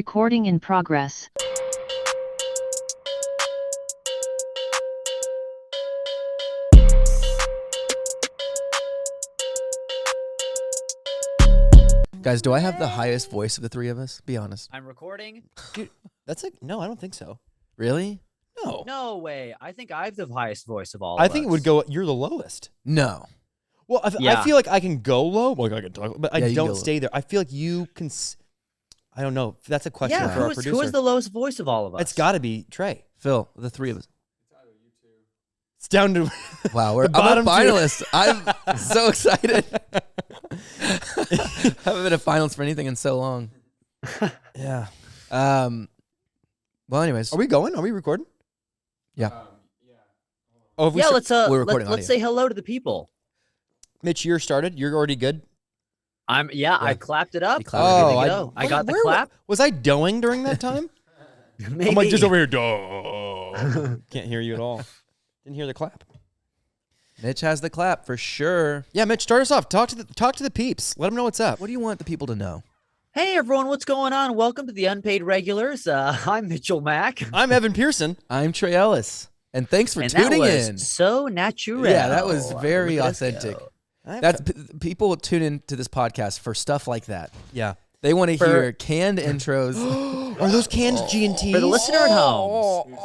Recording in progress. Guys, do I have the highest voice of the three of us? Be honest. I'm recording. Dude, no, I don't think so. Really? No. No way. I think I have the highest voice of all I of think us. it would go, you're the lowest. No. Well, I Yeah. feel like I can go low. Like I can talk, but Yeah, I you don't go stay there. I feel like you can. I don't know. That's a question Yeah, for our who producer. is the lowest voice of all of us? It's got to be Trey. Phil, the three of us. It's down to Wow, The I'm a bottom two. finalist. I'm so excited. Haven't been a finalist for anything in so long. yeah. Well, anyways. Are we going? Are we recording? Yeah. Oh, if we Yeah, start- let's we're recording let's audio. say hello to the people. Mitch, you're started. You're already good. I clapped it up. You clapped We're it. good to I- go. I got the where- clap. Was I doing during that time? Maybe. I'm like just over here. Duh. Can't hear you at all. Didn't hear the clap. Mitch has the clap for sure. Yeah, Mitch, start us off. Talk to the peeps. Let them know what's up. What do you want the people to know? Hey everyone, what's going on? Welcome to the Unpaid Regulars. I'm Mitchell Mack. I'm Evan Pearson. I'm Trey Ellis. And thanks for And tuning that was in. so natural. Yeah, that was very Look at us authentic. go. That's people tune into this podcast for stuff like that. Yeah. They want to For- hear canned intros. Are those cans G&T? For the listener at home.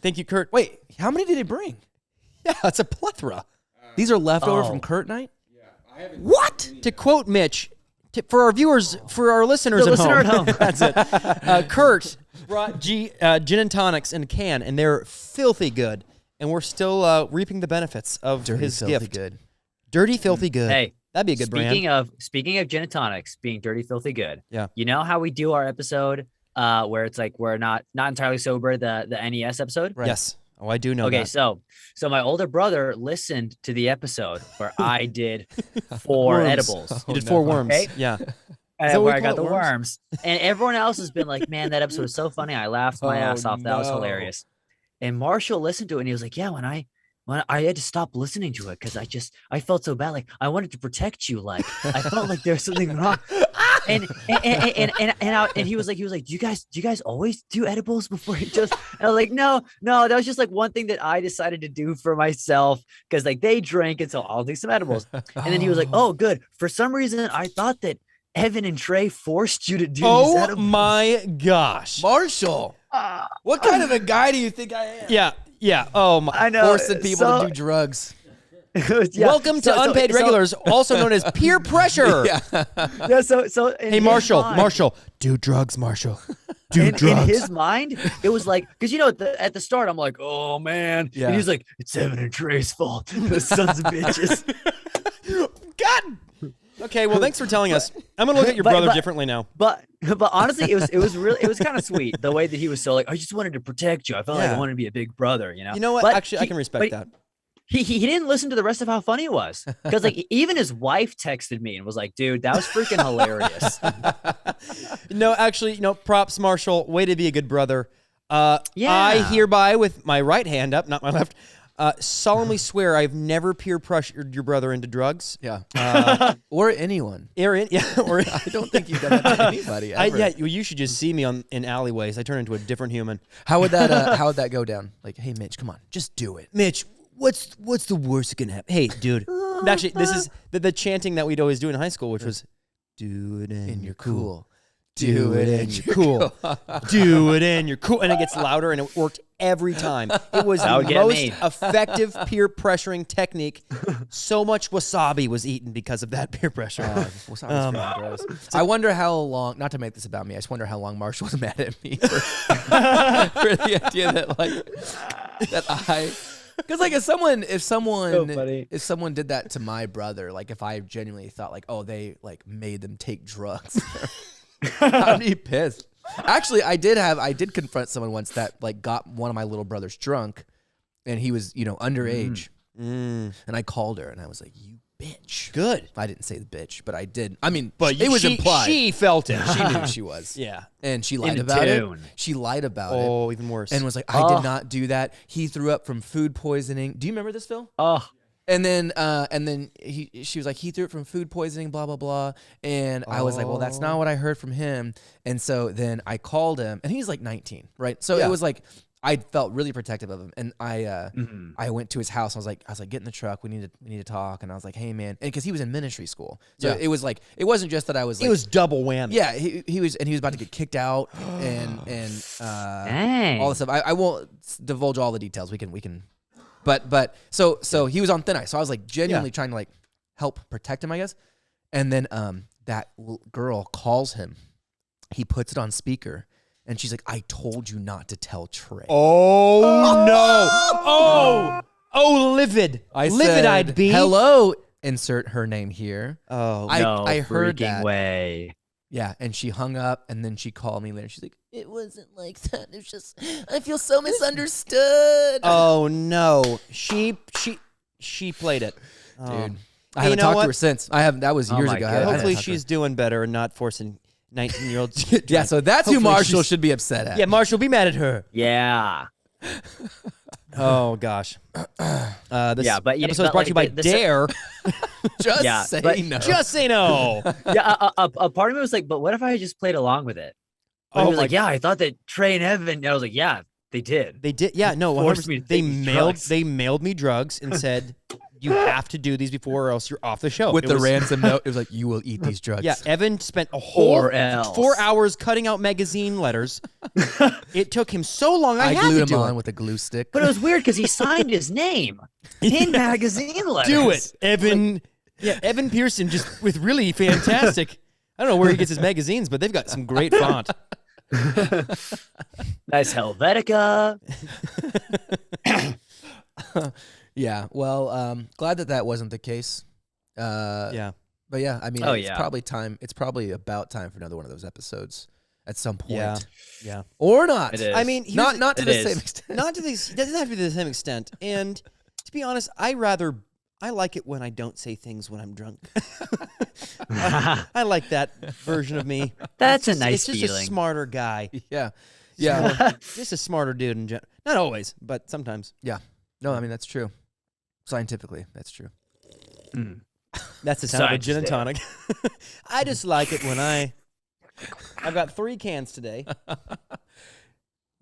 Thank you, Kurt. Wait, how many did he bring? Yeah, it's a plethora. These are leftover Oh. Oh. from Kurt night? What? To quote Mitch, for our viewers, for our listeners The at listener home, at home. that's it. Kurt brought gin and tonics in a can, and they're filthy good. And we're still reaping the benefits of Dirty, his filthy gift. good. Dirty, filthy good. Hey, That'd be a good brand. speaking of gin and tonics being dirty, filthy good. Yeah. You know how we do our episode where it's like we're not entirely sober, the NES episode? Right. Yes. Oh, I do know Okay, that. so my older brother listened to the episode where I did 4 Worms. edibles. You did 4 worms. Okay. Yeah. And that what where we I got call the it, worms? worms. And everyone else has been like, man, that episode was so funny. I laughed my ass off. That was no. hilarious. And Marshall listened to it and he was like, yeah, when I had to stop listening to it because I felt so bad. Like I wanted to protect you. Like I felt like there was something wrong. And he was like, do you guys always do edibles before you just? And I was like, no, that was just like one thing that I decided to do for myself because like they drink and so I'll do some edibles. And then he was like, oh, good. For some reason, I thought that Evan and Trey forced you to do these Oh edibles. my gosh. Marshall, what kind of a guy do you think I am? Yeah. Yeah. Oh my. I know. Forcing people so- to do drugs. Yeah. Welcome to Unpaid Regulars, also known as peer pressure. Yeah. So in Hey, his Marshall. mind- Marshall. Do drugs, Marshall. Do in drugs. his mind, it was like, because at the start, I'm like, oh man, Yeah. and he's like, it's Evan and Trey's fault, the sons of bitches. God. Okay. Well, thanks for telling us. I'm gonna look at your But- brother but- differently now. But honestly, it was kind of sweet the way that he was so like, I just wanted to protect you. I felt like Yeah. I wanted to be a big brother, you know. You know what? But Actually, I he- can respect but that. He didn't listen to the rest of how funny it was because like even his wife texted me and was like, dude, that was freaking hilarious. No, actually, props, Marshall. Way to be a good brother. Yeah. I hereby, with my right hand up, not my left, solemnly swear I've never peer pressured your brother into drugs. Yeah. Or anyone. Aaron, yeah, or I don't think you've done that to anybody ever. yeah. You should just see me in alleyways. I turn into a different human. How would that go down? Like, hey, Mitch, come on, just do it. Mitch, what's the worst that can happen? Hey, dude. Actually, this is the chanting that we'd always do in high school, which was, do it and you're cool. Do it and you're cool. Do it and you're cool. And it gets louder, and it worked every time. It was That the would get most me. effective peer pressuring technique. So much wasabi was eaten because of that peer pressure. Wasabi's fucking gross. I wonder how long, not to make this about me, I just wonder how long Marshall was mad at me for, for the idea that because like if someone did that to my brother, like if I genuinely thought like, oh, they like made them take drugs, I'd be pissed. Actually, I did confront someone once that like got one of my little brothers drunk, and he was underage, and I called her and I was like, you bitch. Good. I didn't say the bitch, but I did. I mean, But it was she, implied. She felt it. She knew she was. Yeah. And she lied In about it. tune. She lied about it. Oh, even worse. And was like, I did not do that. He threw up from food poisoning. Do you remember this, Phil? Oh, And then she was like, he threw it from food poisoning, blah, blah, blah. And I was like, well, that's not what I heard from him. And so then I called him, and he's like 19, right? So it was like, I felt really protective of him. And I went to his house. I was like, get in the truck. We need to talk. And I was like, hey man. And cause he was in ministry school. So it was like, it wasn't just that I was like, it was double whammy. Yeah. He was about to get kicked out and all this stuff. I won't divulge all the details. We can. But so he was on thin ice. So I was like genuinely trying to like help protect him, I guess. And then that girl calls him. He puts it on speaker, and she's like, "I told you not to tell Trey." Oh no! Oh, livid! Livid-eyed bee. Hello, insert her name here. Oh, I heard that. Way. Yeah, and she hung up, and then she called me later. She's like, "It wasn't like that. It's just I feel so misunderstood." Oh no, she played it, dude. I haven't talked to her since. That was years ago. Hopefully she's doing better and not forcing 19-year-olds. Yeah, so that's who Marshall should be upset at. Yeah, Marshall, be mad at her. Yeah. Oh gosh. This but episode is brought to you by Dare. Just say no. Just say no. Yeah, a part of me was like, but what if I had just played along with it? But he was like, yeah, I thought that Trey and Evan. And I was like, yeah, they did. They did. Yeah, no. They mailed me drugs and said, you have to do these before or else you're off the show. With the ransom note, it was like, you will eat these drugs. Yeah, Evan spent a whole 4 hours cutting out magazine letters. It took him so long. I glued him on with a glue stick. But it was weird because he signed his name in magazine letters. Do it, Evan. Evan Pearson, just with really fantastic. I don't know where he gets his magazines, but they've got some great font. Nice Helvetica. Yeah, well, glad that wasn't the case. Yeah. But yeah, I mean, it's probably time. It's probably about time for another one of those episodes at some point. Yeah. Or not. It is. I mean, not to the same extent. Not to this. It doesn't have to be to the same extent. And to be honest, I like it when I don't say things when I'm drunk. I like that version of me. That's a nice feeling. It's just a smarter guy. Yeah. Just a smarter dude in general. Not always, but sometimes. Yeah. No, I mean, that's true. Scientifically, that's true. That's the sound of a gin and tonic. I just like it when I've got 3 cans today.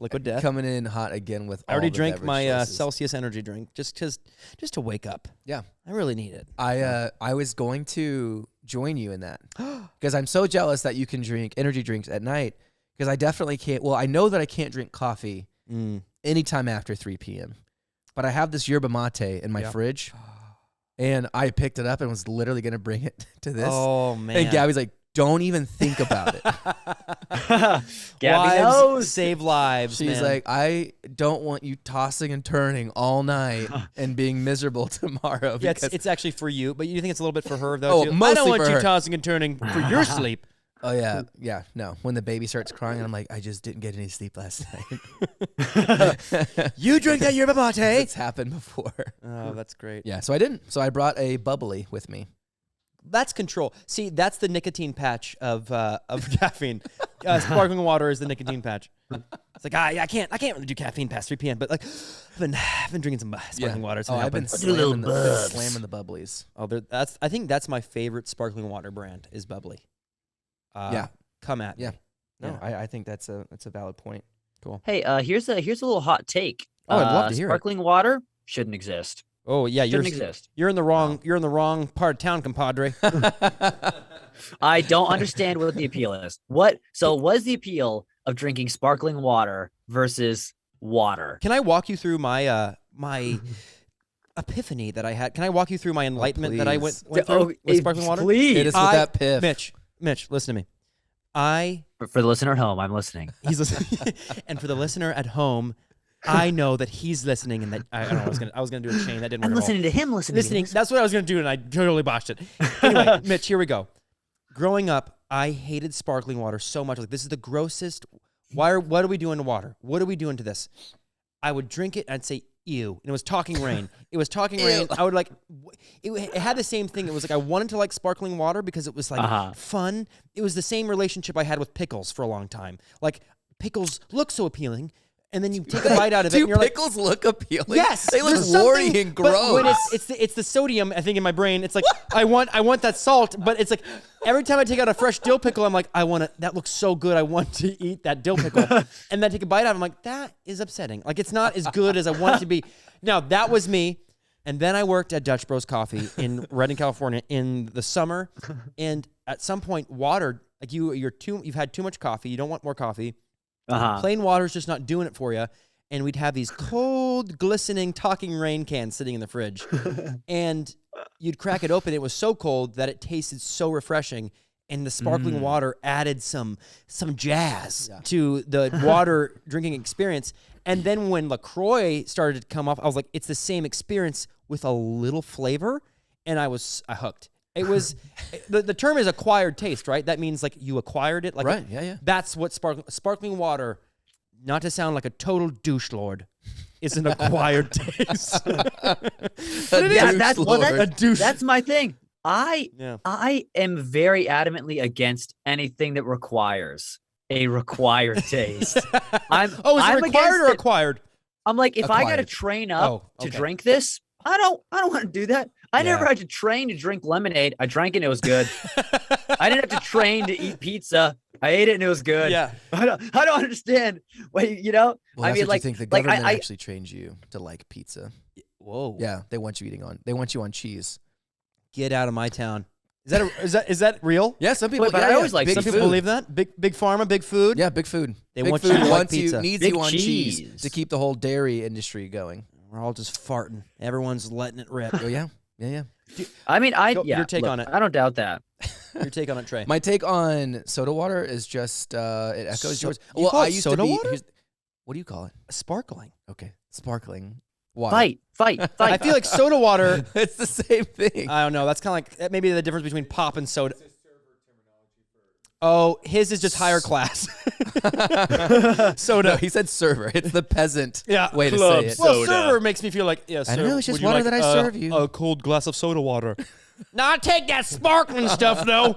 Liquid Death. Coming in hot again with all I already the drank my choices. Celsius energy drink just to wake up. Yeah. I really need it. I was going to join you in that because I'm so jealous that you can drink energy drinks at night because I definitely can't. Well, I know that I can't drink coffee anytime after 3 p.m. But I have this yerba mate in my fridge, and I picked it up and was literally going to bring it to this. Oh, man. And Gabby's like, don't even think about it. Gabby knows. Save lives, She's like, I don't want you tossing and turning all night and being miserable tomorrow. Yeah, it's actually for you, but you think it's a little bit for her, though, too? Mostly I don't want for you her. tossing and turning for your sleep. Oh, yeah. No, when the baby starts crying, I'm like, I just didn't get any sleep last night. You drink that yerba mate? It's happened before. Oh, that's great. Yeah, so I didn't. So I brought a bubbly with me. That's control. See, that's the nicotine patch of caffeine. Sparkling water is the nicotine patch. It's like I can't really do caffeine past 3 p.m. But like I've been drinking some sparkling water. So I've been slamming the bubblies. Oh, I think that's my favorite sparkling water brand is Bubbly. Come at me. No, I think that's a valid point. Cool. Hey, here's a little hot take. Oh, I'd love to hear it. Sparkling water shouldn't exist. Oh yeah, you're in the wrong part of town, compadre. I don't understand what the appeal is. What is the appeal of drinking sparkling water versus water? Can I walk you through my my epiphany that I had? Can I walk you through my enlightenment that I went through with sparkling water? Please. Hit us with that piff. Mitch, listen to me. For the listener at home, I'm listening. He's listening. And for the listener at home, I know that he's listening, and that I don't know. I was gonna do a chain that didn't work. I'm listening to him. Listening. That's what I was gonna do, and I totally botched it. Anyway, Mitch, here we go. Growing up, I hated sparkling water so much. Like, this is the grossest. What are we doing to water? What are we doing to this? I would drink it and I'd say, ew. And it was Talking Rain. It was Talking Rain. I would like, it had the same thing. It was like, I wanted to like sparkling water because it was like fun. It was the same relationship I had with pickles for a long time. Like, pickles look so appealing. and then you take a bite out of it, Do and you're like, pickles look appealing? yes, They look there's warty something- and gross. But when it's the sodium, I think in my brain, it's like I want that salt, but it's like every time I take out a fresh dill pickle, I'm like, that looks so good. I want to eat that dill pickle, and then take a bite out. I'm like, that is upsetting. Like it's not as good as I want it to be. Now that was me, and then I worked at Dutch Bros Coffee in Redding, California, in the summer, and at some point, water like you've had too much coffee. You don't want more coffee. Plain water's just not doing it for you. And we'd have these cold, glistening, talking rain cans sitting in the fridge. And you'd crack it open. It was so cold that it tasted so refreshing. And the sparkling water added some jazz to the water drinking experience. And then when LaCroix started to come off, I was like, it's the same experience with a little flavor. And I hooked. It was the term is acquired taste, right? That means like you acquired it. Like right, yeah. That's what sparkling water, not to sound like a total douche lord, is an acquired taste. That's my thing. I am very adamantly against anything that requires a required taste. Is it required or acquired? I'm like, if I got to Acquired. train up to drink this, I don't want to do that. I never had to train to drink lemonade. I drank it and it was good. I didn't have to train to eat pizza. I ate it and it was good. Yeah. I don't understand. Wait, Well, I mean, I think the government actually trains you to like pizza. Whoa. Yeah, they want you on cheese. Get out of my town. Is that real? Yeah, some people. But I always like Some people believe that. Big pharma, big food. Yeah, big food. They big want food you to like wants pizza. needs Big you on cheese cheese. to keep the whole dairy industry going. We're all just farting. Everyone's letting it rip. Oh yeah. I mean, your take on it. I don't doubt that. Your take on it, Trey. My take on soda water is just it echoes yours. You call it I used soda to be. water? What do you call it? Sparkling. Okay, sparkling water. Fight. I feel like soda water. It's the same thing. I don't know. That's kind of like maybe the difference between pop and soda. Oh, his is just higher class. Soda. No, he said server. It's the peasant Yeah, way to club say it. soda. Well, server makes me feel like, yeah, I don't know, it's just would you water like, that I serve you. A cold glass of soda water. Nah, take that sparkling stuff, though.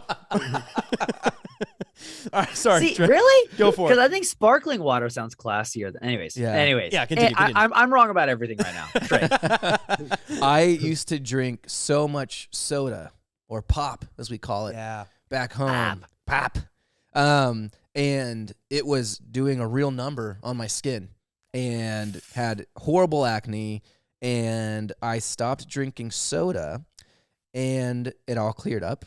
All right, sorry. See, Trey. really? Go for it. Because I think sparkling water sounds classier. Anyways. Yeah, continue. I'm wrong about everything right now. Trey. I used to drink so much soda or pop, as we call it, back home. Pop. And it was doing a real number on my skin and had horrible acne. And I stopped drinking soda and it all cleared up.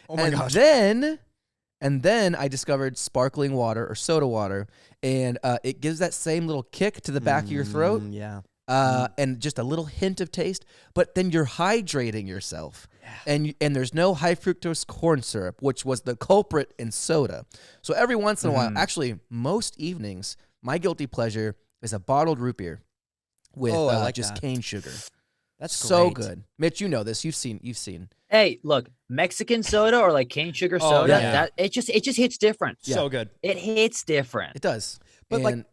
Oh my gosh. And then I discovered sparkling water or soda water, and it gives that same little kick to the back of your throat. Yeah. And just a little hint of taste, but then you're hydrating yourself. And there's no high fructose corn syrup, which was the culprit in soda. So every once in a while, actually most evenings, my guilty pleasure is a bottled root beer with I like just that. cane sugar. That's so great. good. Mitch, you know this. You've seen. Hey, look, Mexican soda or like cane sugar soda, yeah. that it just hits different. So good. It hits different. It does. But, like-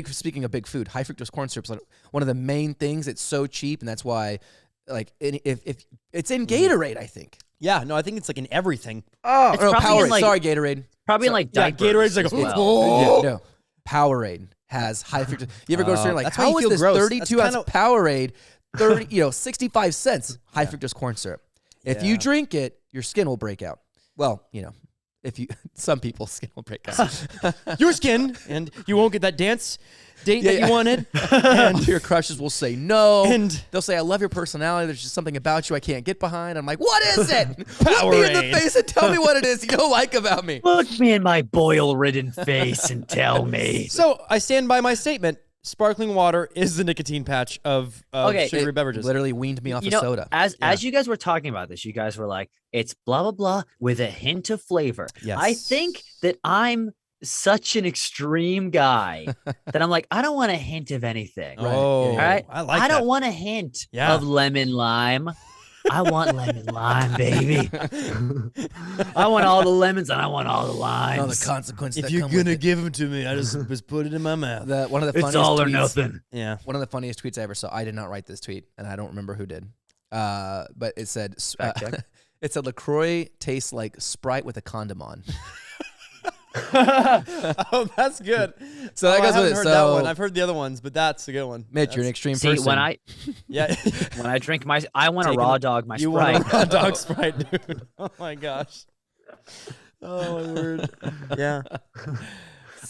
Speaking of big food, high fructose corn syrup is like one of the main things. It's so cheap, and that's why, like, if it's in Gatorade, I think. Yeah, no, I think it's like in everything. Oh, It's no, probably Powerade. in, like- Sorry, Gatorade. Probably in like Yeah, diapers Gatorade's like, as well. oh. Yeah, no, Powerade has high fructose. You ever go to the store and like, that's why you how is feel this gross. 32 ounce That's Powerade, 65 cents high fructose corn syrup? If you drink it, your skin will break out. Well, some people's skin will break out. Your skin, and you won't get that dance date that you wanted. And your crushes will say no. And they'll say, I love your personality. There's just something about you I can't get behind. I'm like, what is it? Look me in the Powerade. face and tell me what it is you don't like about me. Look me in my boil-ridden face and tell me. so I stand by my statement. Sparkling water is the nicotine patch of sugary It beverages. literally weaned me off You of know, soda. as you guys were talking about this, you guys were like, it's blah blah blah with a hint of flavor. Yes. I think that I'm such an extreme guy that I'm like, I don't want a hint of anything. Oh, All right. I like I that. don't want a hint Yeah. of lemon lime. I want lemon lime, baby. I want all the lemons and I want all the limes. All the consequences If that you're come with gonna it. give them to me, I just put it in my mouth. One of the it's funniest all or tweets, nothing. Yeah. One of the funniest tweets I ever saw. I did not write this tweet, and I don't remember who did. But it said, Fact check. it said LaCroix tastes like Sprite with a condom on. Oh, that's good. So that I goes haven't with it. heard So that one. I've heard the other ones, but that's a good one. Mitch, you're an extreme See, person. when I Yeah. when I drink I want a Taking raw the- dog my You Sprite. want a raw dog Sprite, dude. Oh my gosh. Oh my word. Yeah.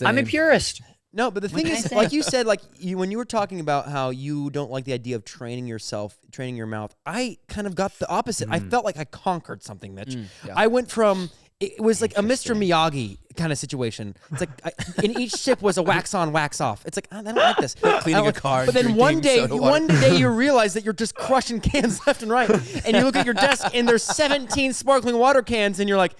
I'm a Same. purist. No, but the thing can I is, say? like you said, like when you were talking about how you don't like the idea of training yourself, training your mouth, I kind of got the opposite. I felt like I conquered something, Mitch. Yeah. I went from, it was like a Mr. Miyagi kind of situation. It's like, in each sip was a wax on, wax off. It's like, I don't like this. Cleaning a car. But then one day day, you realize that you're just crushing cans left and right. And you look at your desk and there's 17 sparkling water cans and you're like,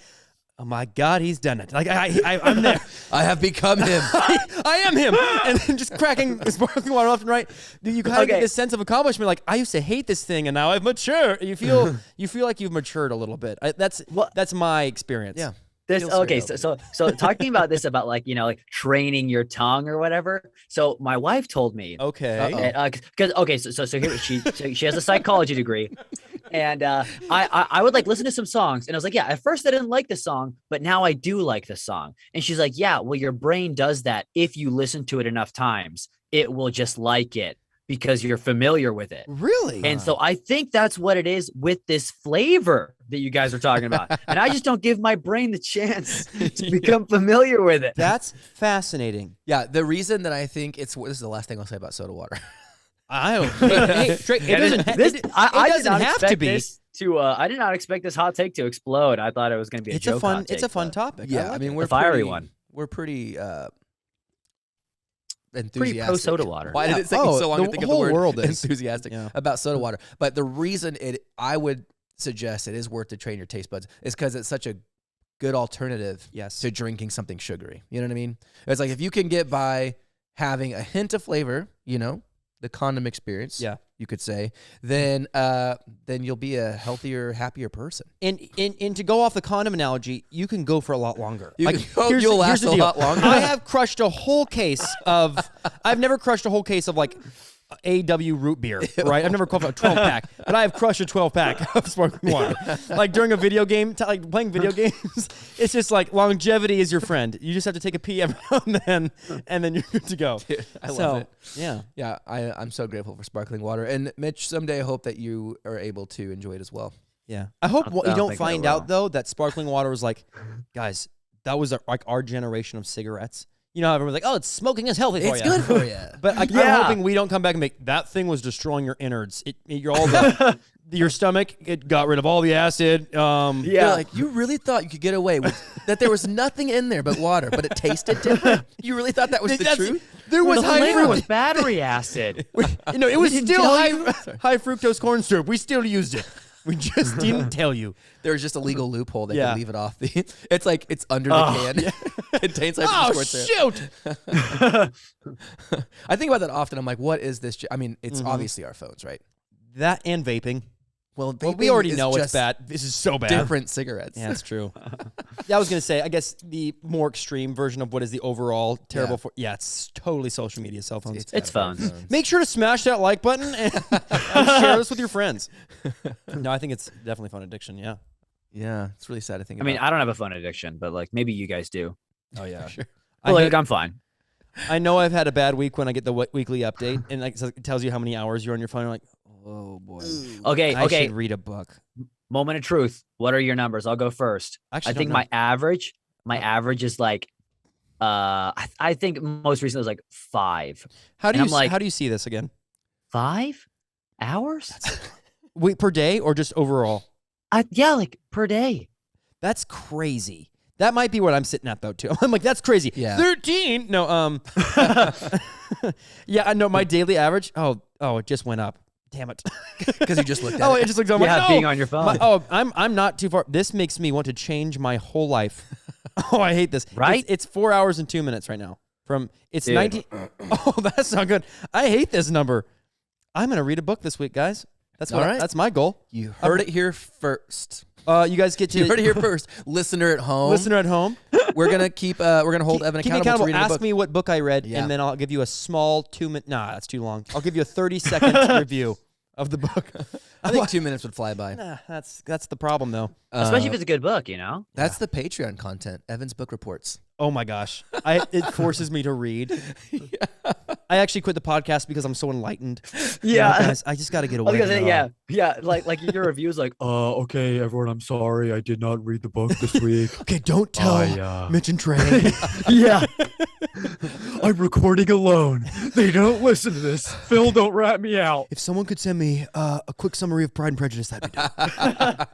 oh my God, he's done it. Like I'm there. I have become him. I am him. And then just cracking sparkling water left and right. You kind of get Okay. this sense of accomplishment. Like, I used to hate this thing and now I've matured. You feel like you've matured a little bit. That's my experience. Yeah. This Feels okay, very so talking about this about like like training your tongue or whatever. So my wife told me, Okay. because so here she has a psychology degree, and I would like listen to some songs, and I was like, yeah, at first I didn't like the song, but now I do like the song. And she's like, yeah, well, your brain does that if you listen to it enough times, it will just like it because you're familiar with it. Really? And so I think that's what it is with this flavor that you guys are talking about. And I just don't give my brain the chance to become familiar with it. That's fascinating. Yeah, the reason that I think this is the last thing I'll say about soda water. Hey, Drake, it doesn't, I it did doesn't not have expect to be. this to I did not expect this hot take to explode. I thought it was going to be a It's joke. a fun. hot take, It's a fun but topic. Yeah, like I mean it. we're The fiery pretty, one. We're pretty Pretty enthusiastic. pro soda water. Why did Yeah. it take me Oh, so long the to think of whole the word world is. enthusiastic Yeah. about soda water? But the reason I would suggest it is worth to train your taste buds is because it's such a good alternative Yes. to drinking something sugary. You know what I mean? It's like if you can get by having a hint of flavor, the condom experience, Yeah. you could say, then you'll be a healthier, happier person. And to go off the condom analogy, you can go for a lot longer. You'll last the a deal. lot longer. I have crushed a whole case of. I've never crushed a whole case of like AW root beer, right? I've never crushed a 12-pack, but I have crushed a 12-pack of sparkling water. Like during a video game, like playing video games, it's just like longevity is your friend. You just have to take a pee every now and then you're good to go. Dude, I love it. Yeah. Yeah, I'm so grateful for sparkling water. And Mitch, someday I hope that you are able to enjoy it as well. Yeah. I hope I you don't don't think I find will. out, though, that sparkling water was like, guys, that was like our generation of cigarettes. You know, everyone's like, oh, it's smoking is healthy for It's you. good for you. But like, Yeah. I'm hoping we don't come back and make that thing was destroying your innards. You're all your stomach. It got rid of all the acid. Yeah. You're like, you really thought you could get away with that there was nothing in there but water, but it tasted different? You really thought that was the truth? There was the high flavor was fructose. battery acid. It was didn't still tell high fructose corn syrup. We still used it. We just didn't tell you. There was just a legal loophole that Yeah. could leave it off the. It's like it's under the can. Contains high Oh, fructose corn syrup. shoot! I think about that often. I'm like, what is this? I mean, it's obviously our phones, right? That and vaping. Well, Well, we vaping already is know it's just bad. This is so bad. Different cigarettes. Yeah, that's true. Yeah, I was gonna say, I guess the more extreme version of what is the overall terrible. It's totally social media, cell phones. It's phones. Make sure to smash that like button and share this with your friends. No, I think it's definitely fun addiction. Yeah. Yeah, it's really sad to think I about. mean, I don't have a phone addiction, but like maybe you guys do. Oh yeah. Sure. But like I'm fine. I know I've had a bad week when I get the weekly update and like it tells you how many hours you're on your phone. You're like, oh boy. Okay, I okay. should read a book. Moment of truth. What are your numbers? I'll go first. Actually, I think my average is like I think most recently was like 5. How do and you I'm like- how do you see this again? 5 hours? Wait, per day or just overall? Yeah, like per day. That's crazy. That might be what I'm sitting at though too. I'm like, that's crazy. Yeah. 13. No, yeah, I know my daily average. Oh, it just went up. Damn it. because you just looked at Oh, it. it just looked up. I'm Yeah, like, being no. on your phone. I'm not too far. This makes me want to change my whole life. Oh, I hate this. Right? It's 4 hours and 2 minutes right now. It's Dude. 19. Oh, that's not good. I hate this number. I'm gonna read a book this week, guys. That's All right. That's my goal. You heard it here first. You guys get to You heard it here first. Listener at home. listener at home. We're gonna hold Evan Keep me accountable to accountable. reading a Ask book. me what book I read, Yeah. and then I'll give you a small 2-minute. Nah, that's too long. I'll give you a 30-second review of the book. I think 2 minutes would fly by. Nah, that's the problem though. Especially if it's a good book, you know? That's the Patreon content. Evan's book reports. Oh my gosh, it forces me to read. I actually quit the podcast because I'm so enlightened. Yeah. Guys, I just got to get I was away. gonna from say, it all. yeah. Like your reviews, like, okay, everyone, I'm sorry, I did not read the book this week. Okay, don't tell Mitch and Trey. Yeah. I'm recording alone. They don't listen to this. Phil, don't rat me out. If someone could send me a quick summary of Pride and Prejudice, that'd be dope.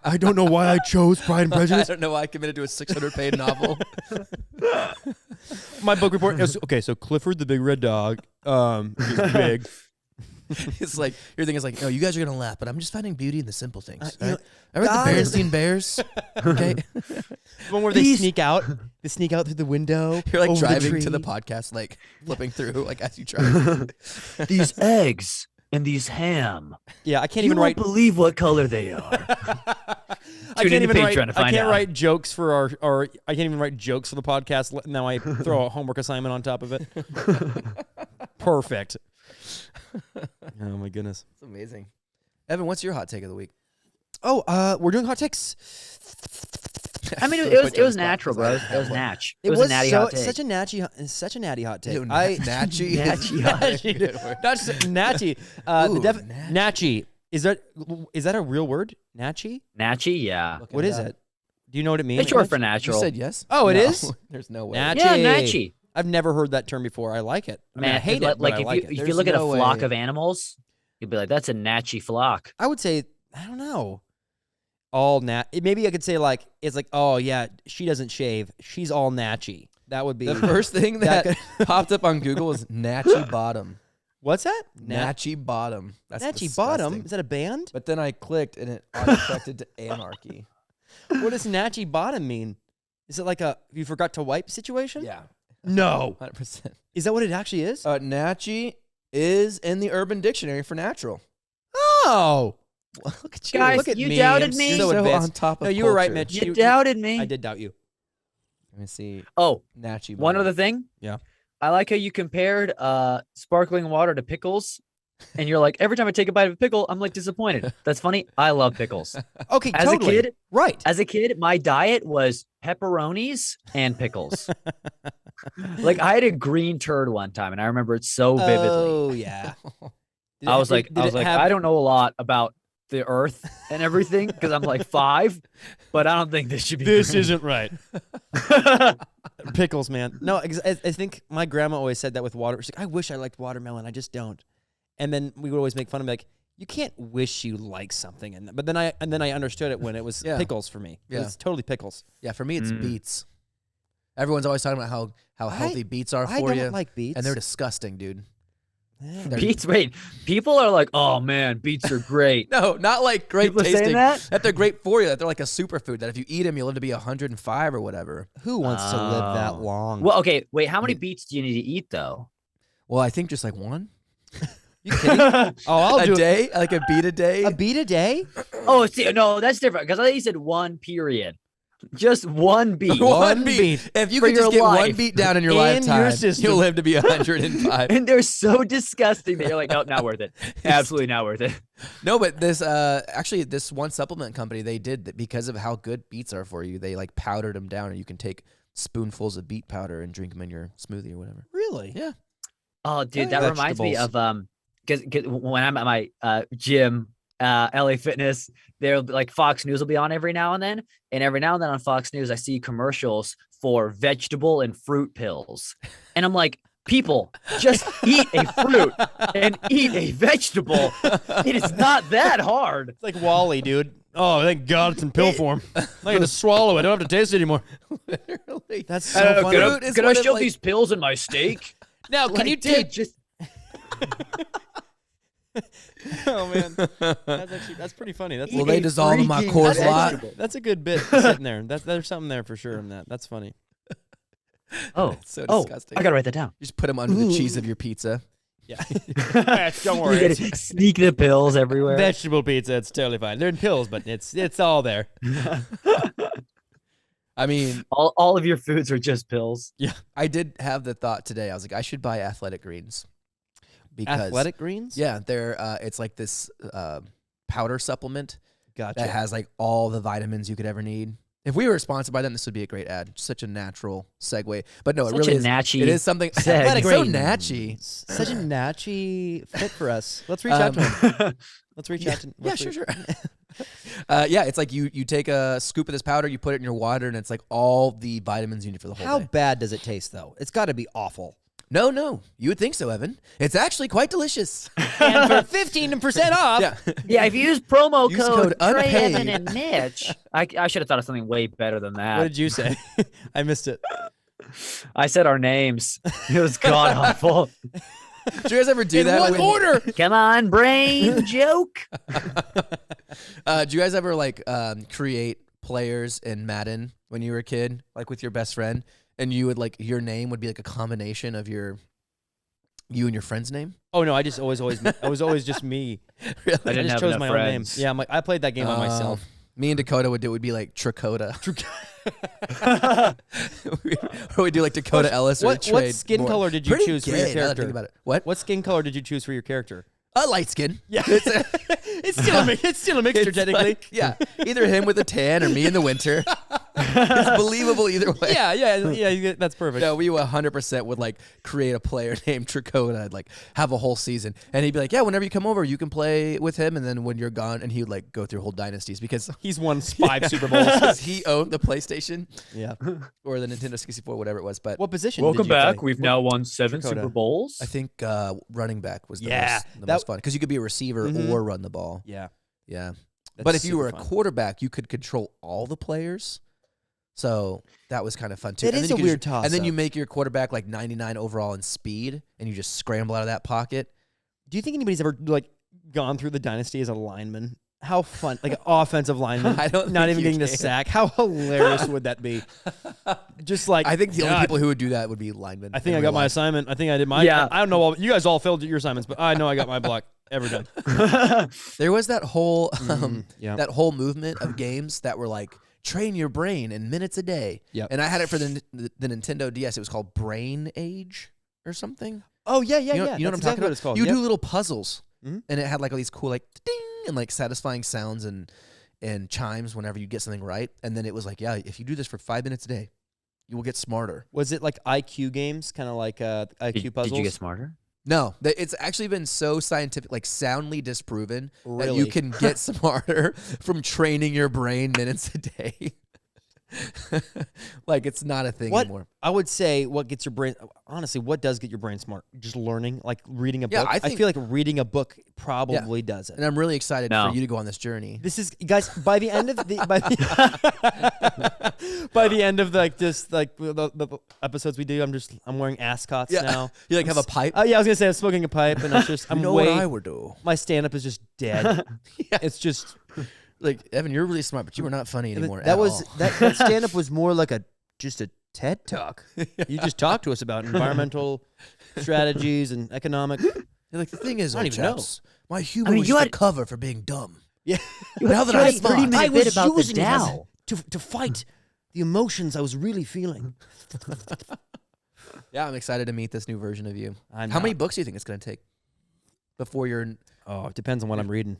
I don't know why I chose Pride and I Prejudice. don't know why I committed to a 600-page novel. My book report is okay. So Clifford the big red dog, is big. It's like your thing is like, no, you guys are gonna laugh, but I'm just finding beauty in the simple things. you know, I read guys- the Berenstein Bears. Okay, The one where they sneak out. They sneak out through the window. you're like over driving to the tree. podcast, like flipping through, like as you drive. These eggs and these ham. Yeah, I can't You even won't write. believe what color they are. I Tune can't into even Patreon write. to find I can't out. write jokes for our. I can't even write jokes for the podcast. Now I throw a homework assignment on top of it. Perfect. Oh my goodness. It's amazing. Evan, what's your hot take of the week? Oh, we're doing hot takes. I mean, Really it put was you on the spot, natural, bro. because I It was have one. natch. It was a natty hot take. such a natty hot take. Ew, Nachi. Nachi hot Nachi. Not just Nachi. Ooh, Nachi. Is that a real word? Nachi? Natchy, yeah. Look What is it? Do you know what it means? It's short for You natural. said yes. Oh, it No, is? There's no way. Nachi. Yeah, natchy. I've never heard that term before. I like it. I mean, I hate it, like but I if like you it. if you There's look at a no flock way. of animals, you'd be like, that's a natchy flock. I would say, I don't know. All maybe I could say like, it's like, oh yeah, she doesn't shave. She's all natchy. That would be. The first thing that popped up on Google was Nachi Bottom. What's that? Nachi Bottom. That's Nachi Bottom? disgusting. Is that a band? But then I clicked and it autocorrected to anarchy. What does Nachi Bottom mean? Is it like a you forgot to wipe situation? Yeah, No. 100%. Is that what it actually is? Nachi is in the Urban Dictionary for natural. Oh. Look at you. Guys, Look at you memes. doubted me? You're So so advanced. on top of No, you were right, culture. Mitch. You doubted me. I did doubt you. Let me see. Oh, Nachi. one Bottom. other thing. Yeah. I like how you compared sparkling water to pickles. And you're like, every time I take a bite of a pickle, I'm like disappointed. That's funny. I love pickles. Okay, As totally. a kid, Right. my diet was pepperonis and pickles. Like I had a green turd one time, and I remember it so vividly. Oh, yeah. Did I it- was like, did it have- I don't know a lot about the earth and everything because I'm like 5, but I don't think this should be. This green. isn't right. Pickles, man. No, I think my grandma always said that with water. She's like, I wish I liked watermelon. I just don't. And then we would always make fun of me, like, you can't wish you like something. But then I understood it when it was Yeah. pickles for me. Yeah. It's totally pickles. Yeah, for me it's beets. Everyone's always talking about how healthy beets are I for don't you, like beets. and they're disgusting, dude. Yeah. They're- Beets. Wait, people are like, oh man, beets are great. No, not like great People are saying tasting. that? they're great for you. That they're like a superfood. That if you eat them, you'll live to be 105 or whatever. Who wants to live that Oh. long? Well, okay, wait, how many beets do you need to eat though? Well, I think just like one you kidding? Oh, I'll a do day, like a beet a day. a beet a day. Oh, see, no, that's different because I thought you said one period, just one beet. One beet. If you for could just your get one life. beet down in your In your lifetime, system. you'll live to be 105. And they're so disgusting that you're like, nope, not worth it. Absolutely not worth it. No, but this actually this one supplement company, they did that because of how good beets are for you. They like powdered them down, and you can take spoonfuls of beet powder and drink them in your smoothie or whatever. Really? Yeah. Oh, dude, that reminds me of because when I'm at my gym, LA Fitness, there like Fox News will be on every now and then on Fox News I see commercials for vegetable and fruit pills, and I'm like, people, just eat a fruit and eat a vegetable. It is not that hard. It's like Wally, dude. Oh, thank God it's in pill form. I can just swallow it. I don't have to taste it anymore. Literally. That's so funny. Fruit is Can I one of, shove like- these pills in my steak? Now, can Like, you dude, take? just Oh man, that's pretty funny. That's Will they a dissolve in my freaking Coors vegetable. Light? that's a good bit sitting there. There's something there for sure in that. That's funny. Oh, It's so oh, disgusting. I gotta write that down. You just put them under the cheese of your pizza. Yeah. Don't You worry. gotta sneak the pills everywhere. Vegetable pizza. It's totally fine. They're in pills, but it's all there. I mean, all of your foods are just pills. I did have the thought today. I was like, I should buy Athletic Greens. because Athletic Greens? Yeah, they're it's like this powder supplement Gotcha. that has like all the vitamins you could ever need. If we were sponsored by them, this would be a great ad. Such a natural segue. But no, it Such really a is. Nachi It is something segue. athletic, so Nachi. Such a Nachi fit for us. Let's reach out to him. Let's reach out to him. Yeah, sure. Yeah, it's like you take a scoop of this powder, you put it in your water, and it's like all the vitamins you need for the whole How day. bad does it taste, though? It's got to be awful. No, you would think so, Evan. It's actually quite delicious. And for 15% off. Yeah. Yeah, if you use promo Use code code Trey, unpaid. Evan, and Mitch, I should have thought of something way better than that. What did you say? I missed it. I said our names. It was god awful. Did you guys ever do In that? what when- order? Come on, brain joke. Do you guys ever like create players in Madden when you were a kid, like with your best friend, and you would like your name would be like a combination of you and your friend's name? Oh, no, I was always just me. Really? I I didn't just have chose enough my friends. own name. Yeah, I played that game by myself. Me and Dakota would be like Tracota. Or we do like Dakota Ellis or What trade. skin more. color did you Pretty choose for gay, your now that I character? think about it. What? What color did you choose for your character? A light skin. Yeah, it's still a mixture It's technically. like, yeah, either him with a tan or me in the winter. It's believable either way. Yeah, that's perfect. No, we 100% would like create a player named Tracota, like have a whole season, and he'd be like, "Yeah, whenever you come over, you can play with him." And then when you're gone, and he would like go through whole dynasties because He's won 5 Super Bowls. he owned the PlayStation Yeah. or the Nintendo 64, whatever it was. But What position? Welcome did you back. play? We've now won 7 Dakota. Super Bowls. I think running back was the Yeah, most fun because you could be a receiver Mhm. or run the ball. Yeah. Yeah, That's but if you were a super fun. quarterback, you could control all the players. So that was kind of fun too. It And is then a you could weird just- And then toss-up. you make your quarterback like 99 overall in speed, and you just scramble out of that pocket. Do you think anybody's ever like gone through the dynasty as a lineman? How fun, like an offensive lineman, I don't not think even you getting a can. sack. How hilarious would that be? Just like I think the only God, people who would do that would be linemen. I think in I real got my life. assignment. I think I did my. Yeah. I don't know. You guys all failed your assignments, but I know I got my block. Ever done? There was that whole yeah. that whole movement of games that were like train your brain in minutes a day. Yep. And I had it for the Nintendo DS. It was called Brain Age or something. Oh yeah, You know, yeah. you know what I'm That's talking exactly about? what it's called. You Yep. do little puzzles, Mhm. and it had like all these cool like ding and like satisfying sounds and chimes whenever you get something right. And then it was like, yeah, if you do this for 5 minutes a day, you will get smarter. Was it like IQ games, kind of like IQ puzzles? Did you get smarter? No, it's actually been so scientific, like soundly disproven that you Really? can get smarter from training your brain minutes a day. Like it's not a thing What anymore. I would say, what gets your brain? Honestly, what does get your brain smart? Just learning, like reading a Yeah, book. I I think- feel like reading a book probably does it. And I'm really excited No. for you to go on this journey. This is guys. By the end of the by the end of like just like the episodes we do, I'm wearing ascots now. You like have a pipe. Yeah, I was gonna say I'm smoking a pipe, and it's just I'm you know way. what I would do? My stand up is just dead. Yeah. It's just Like Evan, you're really smart, but you were not funny anymore. that at was all. that stand up was more like just a TED talk. You just talk to us about environmental strategies and economic. You're like the thing is, I don't old even know. chaps, my humor mean, was you just a had- cover for being dumb. Yeah. Now that you I'm had a smart, 30-minute I bit was about the using it as Dow. to fight the emotions I was really feeling. yeah, I'm excited to meet this new version of you. I'm How many not. books do you think it's going to take before you're Oh, it depends on what I'm reading.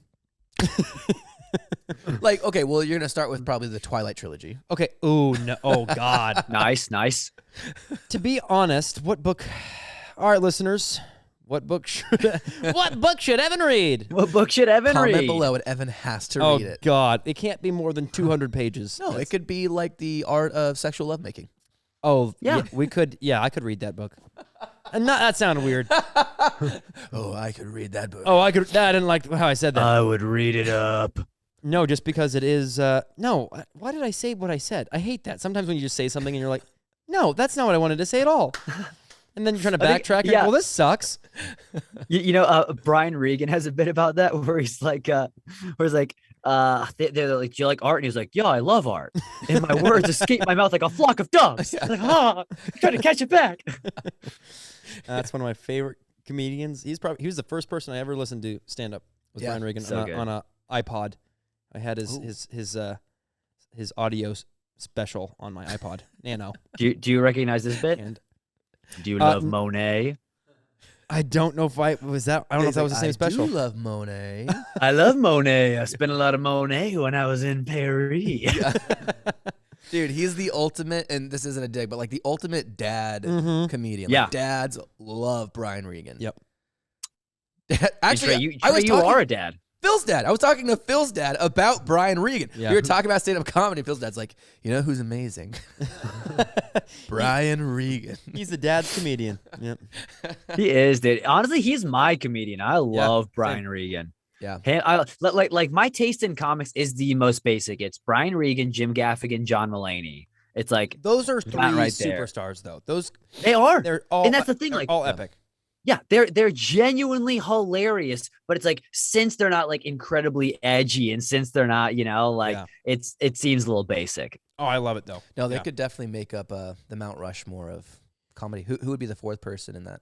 like? Okay, well, you're going to start with probably the Twilight trilogy. Okay. Oh no. Oh God. Nice. To be honest, what book? All right, listeners. What book should Evan read? What book should Evan Comment read? below, and Evan has to Oh read it. God, it can't be more than 200 pages. No, it could be like the art of sexual lovemaking. Oh Yeah. we could. Yeah, I could read that book. And that sounded weird. Oh, I could read that book. Oh, I could. I didn't like how I said that. I would read it up. No, just because it is. No, why did I say what I said? I hate that. Sometimes when you just say something and you're like, no, that's not what I wanted to say at all. And then you're trying to I think- backtrack. yeah. Well, this sucks. Brian Regan has a bit about that where he's like, they're like, do you like art? And he's like, yeah, I love art. And my words escape my mouth like a flock of doves. Like, I'm trying to catch it back. That's one of my favorite comedians. He was the first person I ever listened to stand up. Was Yeah, Brian Regan so good. on a iPod. I had his audio special on my iPod Nano. Do you recognize this bit? And Do you love Monet? I don't know if I was that. I don't know if that was the same special. I do love Monet. I love Monet. I spent a lot of Monet when I was in Paris. Dude, he's the ultimate, and this isn't a dig, but like the ultimate dad comedian. Yeah. Like, dads love Brian Regan. Yep. Actually, you talking, are a dad. Phil's dad. I was talking to Phil's dad about Brian Regan. Yeah. We were talking about stand-up comedy. Phil's dad's like, you know who's amazing? Brian Regan. He's the dad's comedian. Yep. He is, dude. Honestly, he's my comedian. I love Brian Regan. Yeah. Hey, like my taste in comics is the most basic. It's Brian Regan, Jim Gaffigan, John Mulaney. It's like Those are three right there. superstars, though. Those they are. they're all, and that's the thing. they're Like all epic. Yeah, they're genuinely hilarious, but it's like since they're not like incredibly edgy and since they're not, it seems a little basic. Oh, I love it though. No, they could definitely make up the Mount Rushmore of comedy. Who would be the fourth person in that?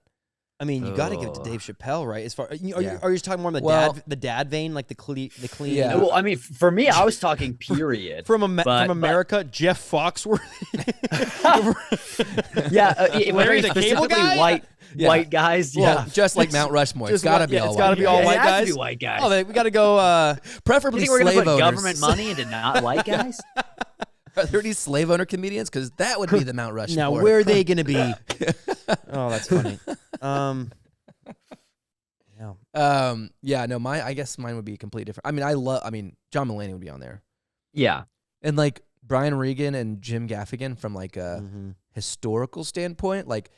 I mean, you got to give it to Dave Chappelle, right? As far are you just talking more on the dad vein, like the clean? Yeah. Well, I mean, for me, I was talking period from America. Jeff Foxworthy. Larry the Cable Guy? White guys. Well, just like Mount Rushmore, it's got to be all. It's got to be all white guys. Be white guys. Oh, we got to go. Preferably you think we're slave gonna put owners. government money into not white guys? Are there any slave owner comedians? Because that would be the Mount Rushmore. Now, where are they going to be? Oh, that's funny. I guess mine would be completely different. I mean, John Mulaney would be on there. Yeah. And like Brian Regan and Jim Gaffigan from like a historical standpoint, like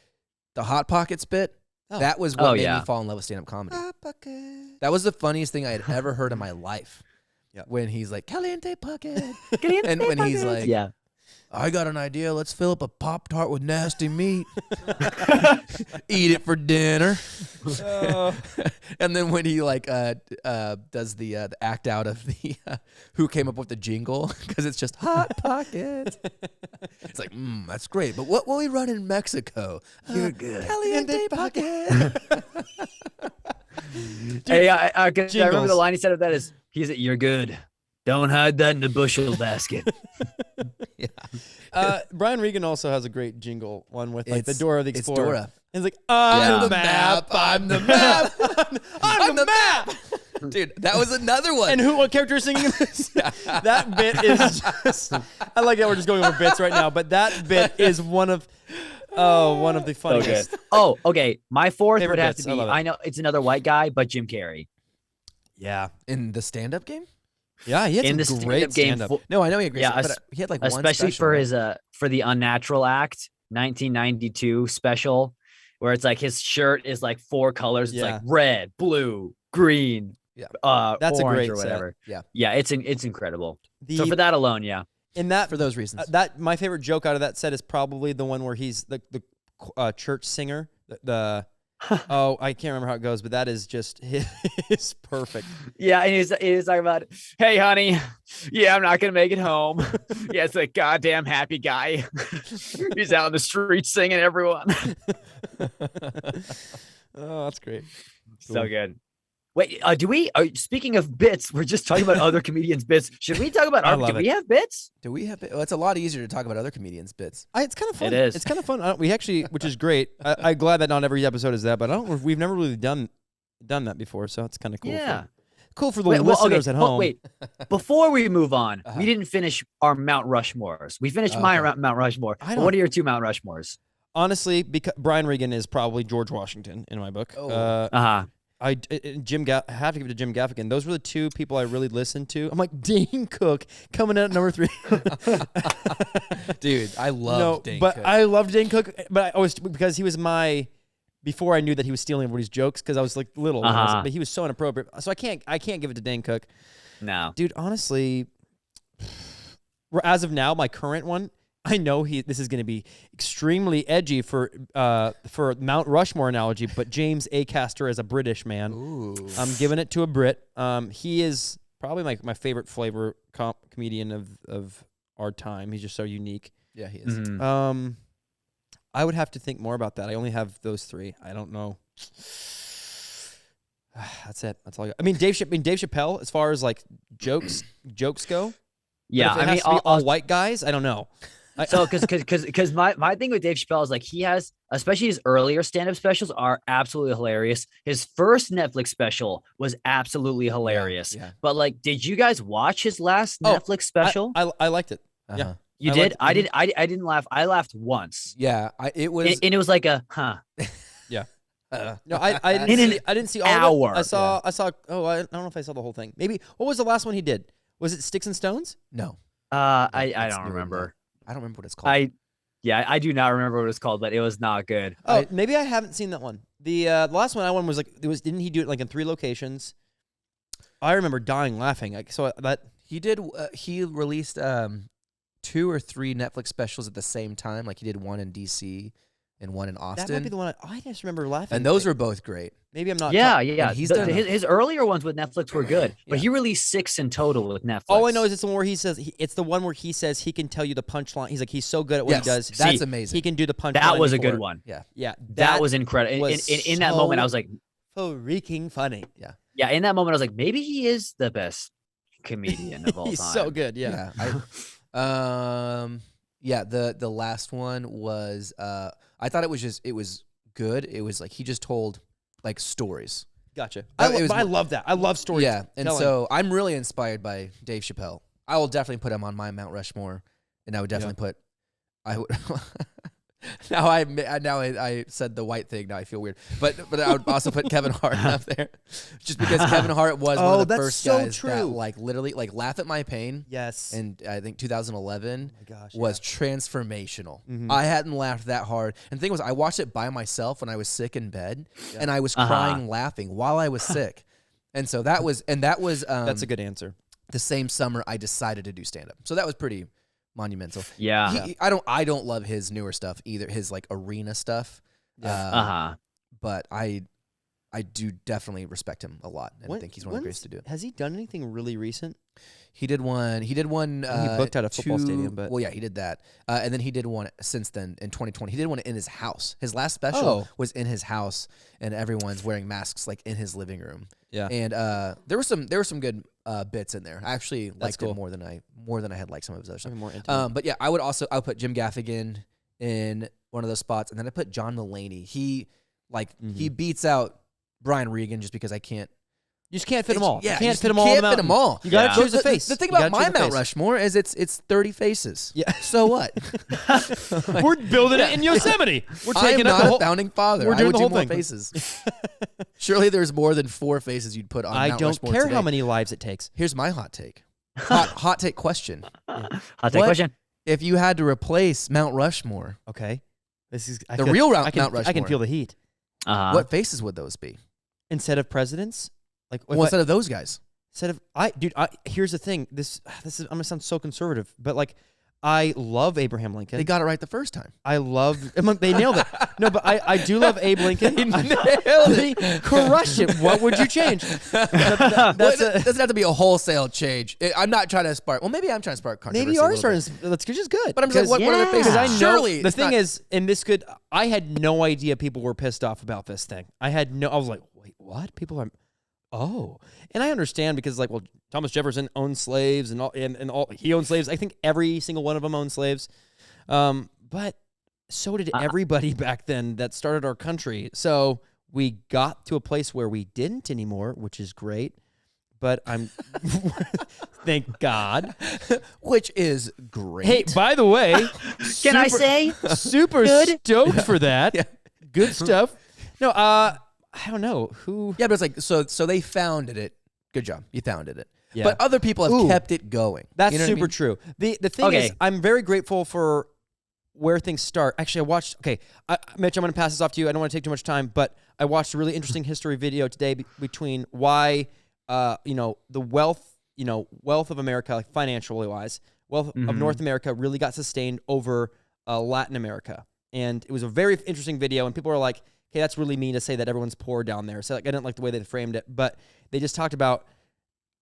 the Hot Pockets bit, that was what made me fall in love with stand-up comedy. That was the funniest thing I had ever heard in my life. Yeah. When he's like, Caliente Pocket. And when he's like, I got an idea. Let's fill up a Pop-Tart with nasty meat. Eat it for dinner. And then when he like does the act out of the who came up with the jingle, because it's just Hot Pockets. It's like, that's great. But what will we run in Mexico? You're good. Caliente Pocket. Hey, I remember the line he said of that is, you're good. Don't hide that in the bushel basket. Brian Regan also has a great jingle one with like the Dora the Explorer. It's Dora. It's like, I'm the map. I'm the map. I'm the map. Dude, that was another one. And what character is singing this? That bit is just, I like that we're just going over bits right now, but that bit is one of the funniest. So good. Okay. My fourth Favorite would have bits. to be, I know it's another white guy, but Jim Carrey. Yeah. In the stand-up game? Yeah, he had in some the great stand-up stand-up. No, I know he agrees. But he had like one especially special, for right? his for the Unnatural Act 1992 special, where it's like his shirt is like four colors. It's like red, blue, green. Yeah, that's orange a great or whatever. Set. Yeah, it's incredible. So for that alone, in that for those reasons, that my favorite joke out of that set is probably the one where he's the church singer. I can't remember how it goes, but that is just his perfect. Yeah, and he's talking about, hey, honey, I'm not gonna make it home. It's like goddamn happy guy. He's out in the streets singing everyone. Oh, that's great. Cool. So good. Wait, speaking of bits, we're just talking about other comedians' bits. Should we talk about do we have bits? Do we have? Well, it's a lot easier to talk about other comedians' bits. It's kind of fun. It is. It's kind of fun. We actually, which is great. I'm glad that not every episode is that, but we've never really done that before, so it's kind of cool. Yeah. Cool for the listeners at home. Wait, before we move on, we didn't finish our Mount Rushmores. We finished my Mount Rushmore. What are your two Mount Rushmores? Honestly, because Brian Regan is probably George Washington in my book. I have to give it to Jim Gaffigan. Those were the two people I really listened to. I'm like, Dane Cook coming out at number 3. Dude, I love Dane Cook. But I loved Dane Cook, but I was because he was before I knew that he was stealing everybody's jokes because I was like little, but he was so inappropriate. So I can't give it to Dane Cook. No, dude, honestly, as of now, my current one, I know this is going to be extremely edgy for Mount Rushmore analogy, but James Acaster as a British man. Ooh. I'm giving it to a Brit. He is probably my favorite flavor comedian of our time. He's just so unique. Yeah, he is. Mm-hmm. I would have to think more about that. I only have those 3. I don't know. That's it. That's all I got. I mean, Dave Chappelle, as far as like jokes go. Yeah, I mean, all white guys. I don't know. So, because my thing with Dave Chappelle is like he has, especially his earlier stand-up specials are absolutely hilarious. His first Netflix special was absolutely hilarious. Yeah. But like, did you guys watch his last Netflix special? I liked it. Uh-huh. Yeah. You did? I didn't. I didn't laugh. I laughed once. Yeah, it was. And it was like a huh. Yeah. No, I didn't see all hour. of it. I saw. Oh, I don't know if I saw the whole thing. Maybe what was the last one he did? Was it Sticks and Stones? No. I It's don't newer than remember. that. I don't remember what it's called. I do not remember what it's called, but it was not good. Oh, maybe I haven't seen that one. The last one I won was like didn't he do it like in 3 locations? I remember dying laughing. Like so that He did. He released 2 or 3 Netflix specials at the same time. Like he did one in DC and one in Austin. that might be the one I just remember laughing. And those were both great. maybe I'm not. Yeah. and he's done his earlier ones with Netflix were good, but he released 6 in total with Netflix. All I know is it's the one where he says it's the one where he says he can tell you the punchline. He's like he's so good at what he does. That's amazing. He can do the punchline. that was a before. good one. Yeah. Yeah, That was incredible. In that moment, I was like, freaking funny. yeah. In that moment, I was like, maybe he is the best comedian of all He's time. so good. Yeah. The last one was I thought it was good. It was like he just told like stories. Gotcha. It was I love that. I love stories. Yeah, and so I'm really inspired by Dave Chappelle. I will definitely put him on my Mount Rushmore, and I would definitely put. I would. Now I said the white thing. Now I feel weird, but I would also put Kevin Hart up there, just because Kevin Hart was one of the that's first so guys true. that like literally like Laugh at My Pain. Yes. And I think 2011 Oh my gosh, was transformational. Mhm. I hadn't laughed that hard, and the thing was, I watched it by myself when I was sick in bed, and I was crying laughing while I was sick, and so that was that's a good answer. the same summer I decided to do stand up. So that was pretty monumental. Yeah. I don't love his newer stuff either, his like arena stuff. But I do definitely respect him a lot and think he's one of the greatest to do it. Has he done anything really recent? He did one. He booked out a football stadium, but well, yeah, he did that. And then he did one since then in 2020. He did one in his house. His last special was in his house, and everyone's wearing masks like in his living room. Yeah. And there were some good bits in there. I actually liked cool. it more than I had liked some of his other stuff. More intimate. But yeah, I would put Jim Gaffigan in one of those spots, and then I put John Mulaney. He beats out Brian Regan just because I can't. You just can't fit them all. Yeah, you can't fit them all. Fit them all. You gotta choose a face. The thing You about gotta my choose a Mount face. Rushmore is it's 30 faces. Yeah. So what? We're building it in Yosemite. We're I am taking up not the a whole. founding father. We're I doing would the do whole more thing. faces. Surely there's more than 4 faces you'd put on I Mount don't Rushmore care today. how many lives it takes. Here's my hot take. Hot take question. Hot take question. If you had to replace Mount Rushmore, Okay, this is the real Mount I can Rushmore, feel the heat. what faces would those be? Instead of presidents, like Instead of those guys. here's the thing. This is I'm gonna sound so conservative, but like I love Abraham Lincoln. They got it right the first time. I love. They nailed it. No, but I do love Abe Lincoln. They Crush it. What would you change? Well, it doesn't have to be a wholesale change. I'm not trying to spark. Well, maybe I'm trying to spark controversy. Maybe you are a little bit. starting. That's just good. But I'm just like, what are their faces? Because I know Surely the it's thing not- is, and this could. I had no idea people were pissed off about this thing. I was like, wait, what? People are. Oh, and I understand because like, well, Thomas Jefferson owned slaves and all he owned slaves. I think every single one of them owned slaves. But so did everybody back then that started our country. So we got to a place where we didn't anymore, which is great. But I'm thank God. Which is great. Hey, by the way, Can I say? super Good? stoked for that. Yeah. Good stuff. No, I don't know who. Yeah, but it's like so they founded it. Good job, you founded it. Yeah. But other people have kept it going. That's You know what I super mean? true. The thing Okay. is, I'm very grateful for where things start. Actually, I watched. Okay, Mitch, I'm going to pass this off to you. I don't want to take too much time, but I watched a really interesting history video today between why, the wealth of America, like financially wise, wealth of North America really got sustained over Latin America, and it was a very interesting video. And people were like, "Okay, that's really mean to say that everyone's poor down there." So like, I didn't like the way they framed it, but they just talked about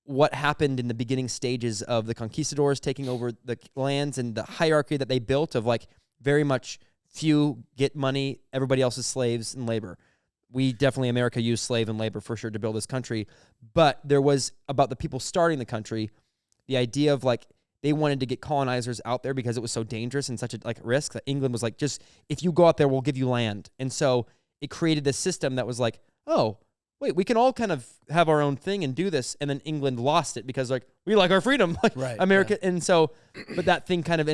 what happened in the beginning stages of the conquistadors taking over the lands and the hierarchy that they built of like very much few get money, everybody else is slaves and labor. We definitely, America used slave and labor for sure to build this country, but there was about the people starting the country, the idea of like they wanted to get colonizers out there because it was so dangerous and such a risk that England was like, just if you go out there, we'll give you land. And so it created this system that was like, oh, wait, we can all kind of have our own thing and do this. And then England lost it because we like our freedom, right, America. Yeah. And so, but that thing kind of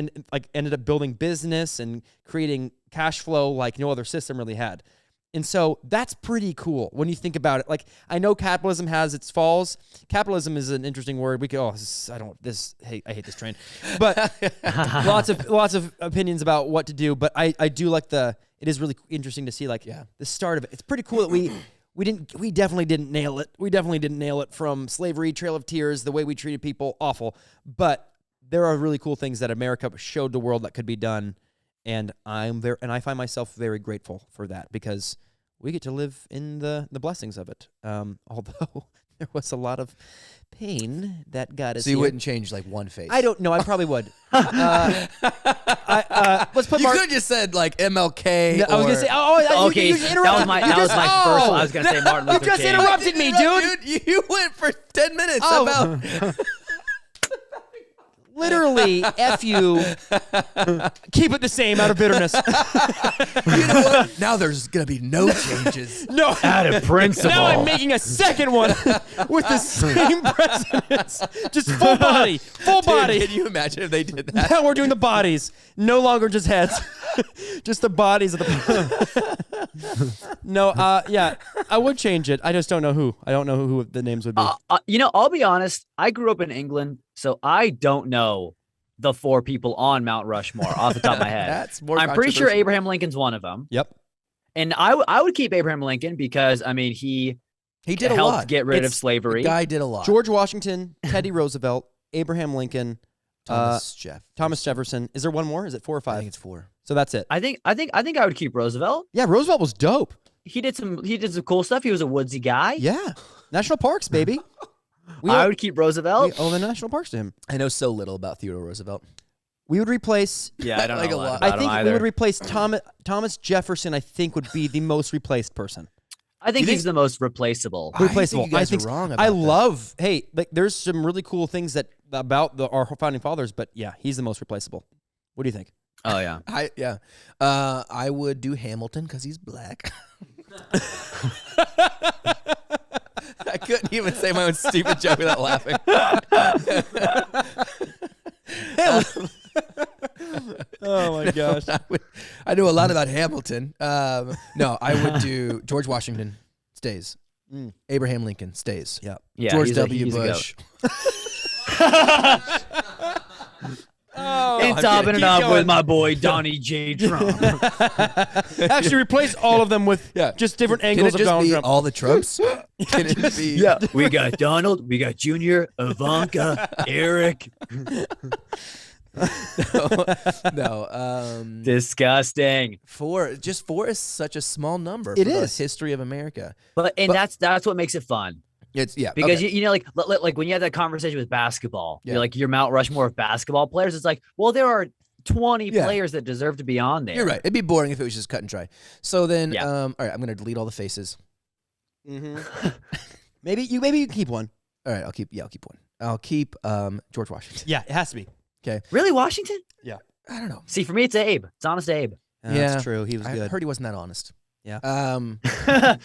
ended up building business and creating cash flow like no other system really had. And so that's pretty cool when you think about it. Like, I know capitalism has its falls. Capitalism is an interesting word. We could, I hate this train. But lots of opinions about what to do. But I do like it is really interesting to see the start of it. It's pretty cool that we definitely didn't nail it. We definitely didn't nail it from slavery, Trail of Tears, the way we treated people, awful. But there are really cool things that America showed the world that could be done. And I find myself very grateful for that because we get to live in the blessings of it. Although there was a lot of pain that got us. So you here. wouldn't change one face? I don't know. I probably would. Let's put. You could have just said MLK. No, I was gonna say. Okay, you just interrupted. that was my first one. I was gonna say Martin Luther You just King. interrupted me, dude. You went for 10 minutes about. Literally, F you. Keep it the same out of bitterness. You know what? Now there's going to be no changes. No. Out of principle. Now I'm making a second one with the same presidents. Just full body. Full body. Can you imagine if they did that? Now we're doing the bodies. No longer just heads. Just the bodies of the... No, yeah. I would change it. I just don't know who. I don't know who the names would be. I'll be honest. I grew up in England, so I don't know the 4 people on Mount Rushmore off the top of my head. That's more I'm pretty sure Abraham Lincoln's one of them. Yep. And I would keep Abraham Lincoln because, I mean, he did a helped lot. get rid of slavery. The guy did a lot. George Washington, Teddy Roosevelt, Abraham Lincoln, Thomas Jefferson. Is there one more? Is it 4 or 5? I think it's 4. So that's it. I think I would keep Roosevelt. Yeah, Roosevelt was dope. He did some cool stuff. He was a woodsy guy. Yeah. National parks, baby. I would keep Roosevelt. We owe the national parks to him. I know so little about Theodore Roosevelt. We would replace... Yeah, I don't know a lot I about think him we either. would replace Thomas Jefferson, I think, would be the most replaced person. I think he's the most replaceable. Replaceable. I think you guys are wrong about I that. love... Hey, there's some really cool things about our founding fathers, but yeah, he's the most replaceable. What do you think? Oh, yeah. I would do Hamilton because he's black. I couldn't even say my own stupid joke without laughing. Oh my gosh. I knew a lot about Hamilton. No, I would do George Washington stays. Abraham Lincoln stays. Yeah. George W. Bush. And topping it off with my boy Donnie J. Trump. Actually, replace all of them with just different angles Can it of just Donald be Trump. all the Trumps? Can it be? Yeah, we got Donald, we got Junior, Ivanka, Eric. No. Disgusting. 4 is such a small number It for is. the history of America. But that's what makes it fun. It's Because okay. you know, like when you have that conversation with basketball, Yeah. you're like your Mount Rushmore of basketball players. It's like, well, there are 20 Yeah. players that deserve to be on there. You're right. It'd be boring if it was just cut and dry. So then, Yeah. all right, I'm gonna delete all the faces. Mm-hmm. maybe you can keep one. All right, I'll keep one. I'll keep George Washington. Yeah, it has to be. Okay. Really, Washington? I don't know. See, for me, it's Abe. It's honest Abe. That's true. He was I good. heard he wasn't that honest. Yeah.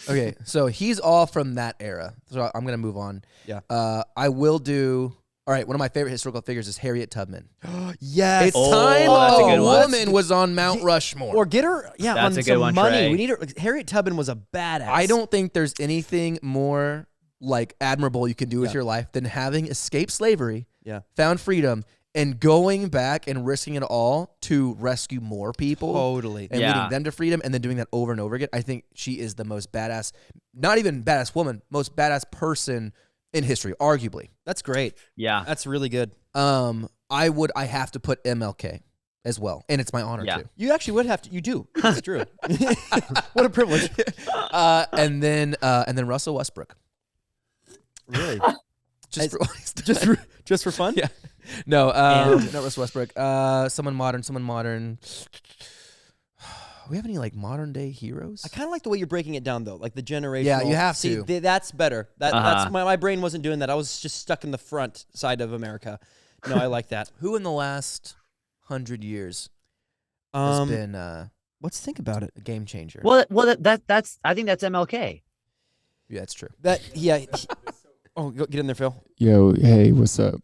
Okay, so he's all from that era. So I'm gonna move on. Yeah. I will do. All right, one of my favorite historical figures is Harriet Tubman. Yes. It's time that's a a good one. woman was on Mount Rushmore. Or get her, That's on a good some one, money. Trey. We need her. Harriet Tubman was a badass. I don't think there's anything more admirable you can do with your life than having escaped slavery, found freedom, and going back and risking it all to rescue more people. Totally. And leading them to freedom and then doing that over and over again. I think she is the most badass, not even badass woman, most badass person in history, arguably. That's great. Yeah. That's really good. I have to put MLK as well. And it's my honor too. You actually would have to. You do. That's true. What a privilege. And then Russell Westbrook. Really? Just for fun? Yeah. No, not Russell Westbrook. Someone modern. We have any modern day heroes? I kind of like the way you're breaking it down, though, like the generational. Yeah, you have See, to. that's better. That's my brain wasn't doing that. I was just stuck in the front side of America. No, I like that. Who in the last 100 years has been Let's think about it. a game changer? Well, that's I think that's MLK. Yeah, that's true. Get in there, Phil. Yo, hey, what's up?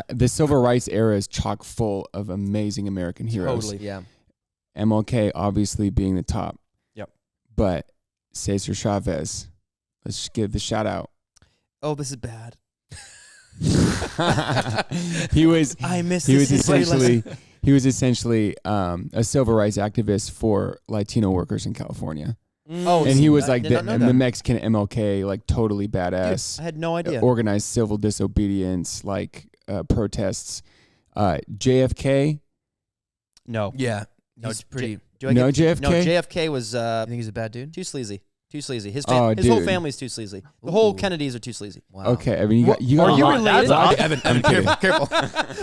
The civil rights era is chock full of amazing American heroes. Totally. Yeah. MLK obviously being the top. Yep. But Cesar Chavez, let's just give the shout out. Oh, this is bad. he was essentially a civil rights activist for Latino workers in California. Oh, and he was like the Mexican MLK, like totally badass. Dude, I had no idea. Organized civil disobedience, like protests. JFK. No. Yeah. No, He's pretty. JFK? No, JFK was You think he's a bad dude? too sleazy. Too sleazy. His Oh, his whole dude. family's too sleazy. The whole Ooh. Kennedys are too sleazy. Wow. Okay, Evan, you got Are you related? Evan, careful.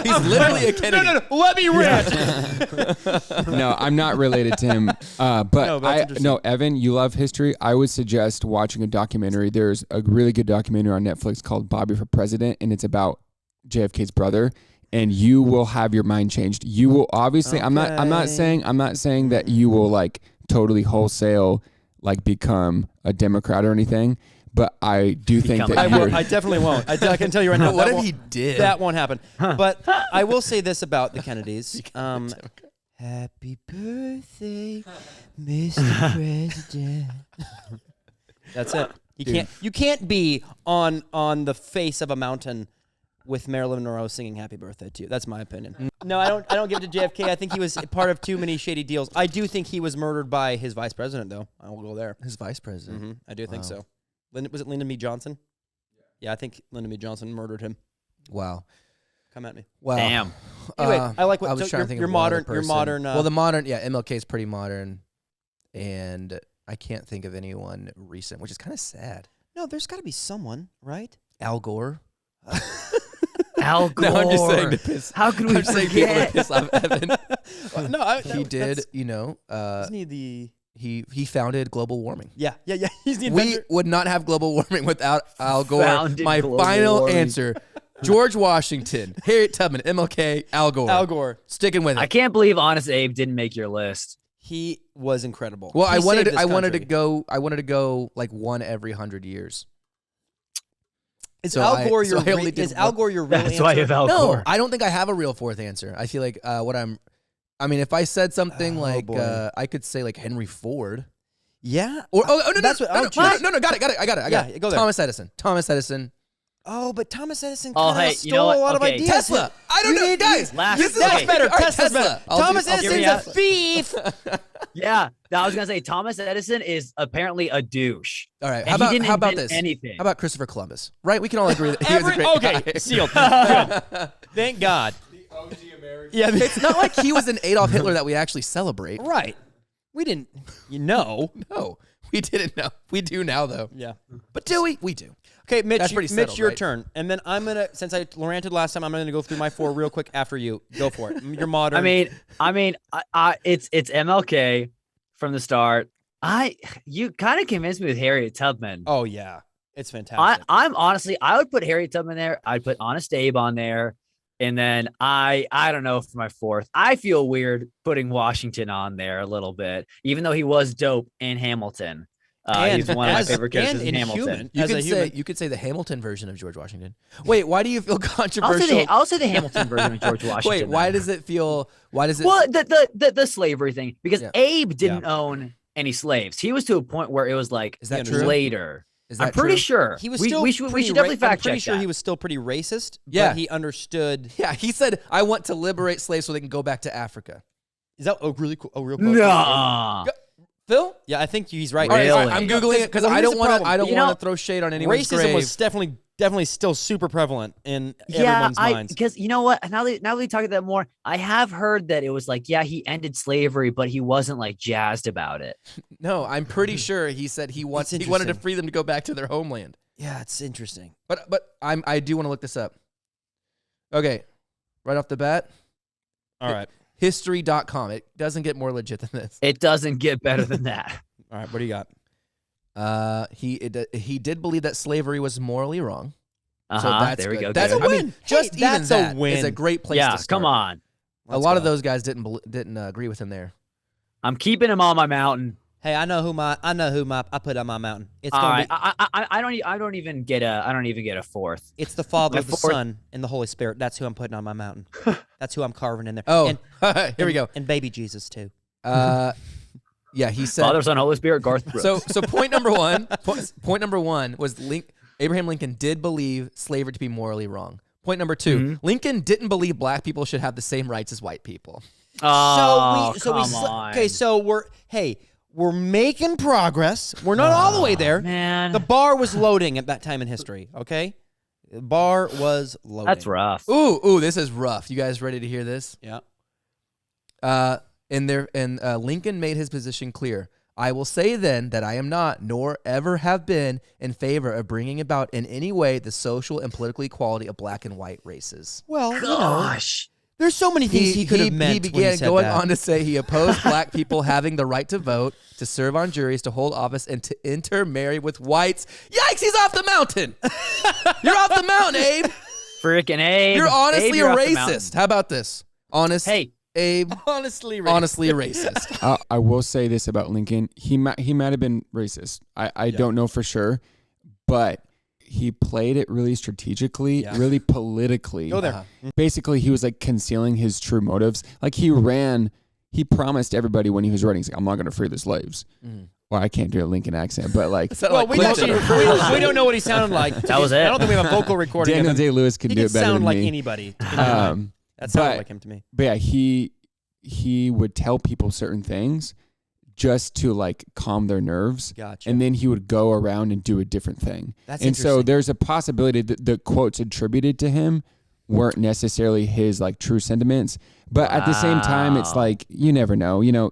He's literally a Kennedy. No. Let me rant. No, I'm not related to him. But that's interesting. no, Evan, you love history. I would suggest watching a documentary. There's a really good documentary on Netflix called Bobby for President, and it's about JFK's brother. And you will have your mind changed. You will obviously. I'm not saying that you will like totally wholesale like become a Democrat or anything. But I do think that I definitely won't. I can tell you right now. What if he did? That won't happen. But I will say this about the Kennedys. Happy birthday, Mr. President. That's it. You can't be on the face of a mountain with Marilyn Monroe singing "Happy Birthday" to you. That's my opinion. No, I don't give it to JFK. I think he was part of too many shady deals. I do think he was murdered by his vice president, though. I will go there. His vice president. Mm-hmm. I do think so. Was it Lyndon B. Johnson? Yeah, I think Lyndon B. Johnson murdered him. Wow. Come at me. Wow. Damn. Anyway, I like what I was trying to think your of one modern. other Your person. modern. Well, the modern. Yeah, MLK is pretty modern, and I can't think of anyone recent, which is kind of sad. No, there's got to be someone, right? Al Gore. Al Gore. No, I'm just saying to piss. How could we I'm saying people to forget? piss off Evan. He did. You know. Isn't he the? He founded global warming. Yeah. He's the We inventor. would not have global warming without Al Gore. Founded My global final warming. answer: George Washington, Harriet Tubman, MLK, Al Gore. Al Gore. Sticking with it. I can't believe Honest Abe didn't make your list. He was incredible. Well, He I wanted saved this to country. go like one every 100 years. Is So Al Gore your I only did is Al one. Gore your real That's answer? why you have Al No, Gore. I don't think I have a real fourth answer. I feel like if I said something boy. I could say like Henry Ford. Yeah. Or no, That's what I would choose. no, got it. I got it. Yeah, go there. Thomas Edison. Oh, but Thomas Edison Oh, kind of hey, stole you know what? a lot of Okay. ideas. Tesla. I don't know, guys. Last- That's okay. better. All right, Tesla's Tesla. better. I'll do- Thomas I'll give Edison's you a that. thief. Yeah, I was gonna say Thomas Edison is apparently a douche. All right. And How about he didn't how about invent this? anything. How about Christopher Columbus? Right? We can all agree that he was a great Okay, guy. sealed. Good. Thank God. the OG American. Yeah, It's not like he was an Adolf Hitler that we actually celebrate. right. We didn't. No. No, we didn't know. We do now, though. Yeah. But do we? We do. Okay, Mitch. That's pretty Mitch, settled, your right? turn. And then I'm gonna, since I ranted last time, I'm gonna go through my 4 real quick after you. Go for it. You're modern. I mean, it's MLK from the start. You kind of convinced me with Harriet Tubman. Oh yeah, it's fantastic. I'm honestly, I would put Harriet Tubman there. I'd put Honest Abe on there. And then I don't know for my fourth. I feel weird putting Washington on there a little bit, even though he was dope in Hamilton. He's one of my favorite characters in Hamilton. You could say the Hamilton version of George Washington. Wait, why do you feel controversial? I'll say the Hamilton version of George Washington. Wait, why then. does it feel? Why does it? Well, the slavery thing, because Yeah. Abe didn't own any slaves. He was to a point where it was like Is that true? later. Is that I'm pretty true? sure. He was we, still we should pretty definitely I'm fact pretty check sure that. he was still pretty racist. Yeah. But he understood. Yeah, he said, "I want to liberate slaves so they can go back to Africa." Is that a really cool? A real quote? Nah. Phil? Yeah, I think he's right. All right, Really? I'm googling it because Well, I here's don't the want to. problem. I don't You want know, to throw shade on anyone's Racism grave. was definitely still super prevalent in Yeah, everyone's minds. because you know what? Now that we talk about that more, I have heard that it was like, yeah, he ended slavery, but he wasn't like jazzed about it. No, I'm pretty sure he said he wanted to interesting. free them to go back to their homeland. Yeah, it's interesting. But I do want to look this up. Okay, right off the bat, All right. history.com. It doesn't get more legit than this. It doesn't get better than that. All right. What do you got? He did believe that slavery was morally wrong. So that's there we good. go. That's good. a win. Just even that's a that win. is a great place Yeah, to start. come on. A lot of those guys didn't agree with him there. I'm keeping him on my mountain. Hey, I know who I put on my mountain. It's All gonna right, be. I don't even get a fourth. It's the Father, My the fourth- Son, and the Holy Spirit. That's who I'm putting on my mountain. That's who I'm carving in there. Oh, and, here we go. And baby Jesus too. Yeah, he said. Father, Son, Holy Spirit, Garth Brooks. So point number one. Point number one was Abraham Lincoln did believe slavery to be morally wrong. Point number two, Lincoln didn't believe black people should have the same rights as white people. Oh, come come on. Okay, so we're making progress. We're not all the way there. Man, The bar was loading at that time in history. Okay, the bar was loading. that's rough. Ooh, this is rough. You guys ready to hear this? Yeah. Lincoln made his position clear. I will say then that I am not, nor ever have been, in favor of bringing about in any way the social and political equality of black and white races. Well, Gosh. there's so many things he could have meant. He when began said going that. on to say he opposed black people having the right to vote, to serve on juries, to hold office, and to intermarry with whites. Yikes, he's off the mountain. You're off the mountain, Abe. Freaking Abe. You're honestly Abe, you're a off the mountain. racist. How about this? Honest, Hey. Abe. Honestly, Honestly a racist. I will say this about Lincoln. He might have been racist. I don't know for sure, but he played it really strategically, really politically. Go there. Basically, he was like concealing his true motives. Like he promised everybody when he was running, he's like, I'm not going to free the slaves. Well, I can't do a Lincoln accent, but like, Well, we don't know what he sounded like. That was it. I don't think we have a vocal recording. Daniel of him. Day-Lewis could He do could it better sound than like me. anybody. That sounded like him to me. But yeah, he would tell people certain things just to like calm their nerves. Gotcha. And then he would go around and do a different thing. That's and so interesting. there's a possibility that the quotes attributed to him weren't necessarily his like true sentiments. But at the same time, it's Wow. like, you never know. You know,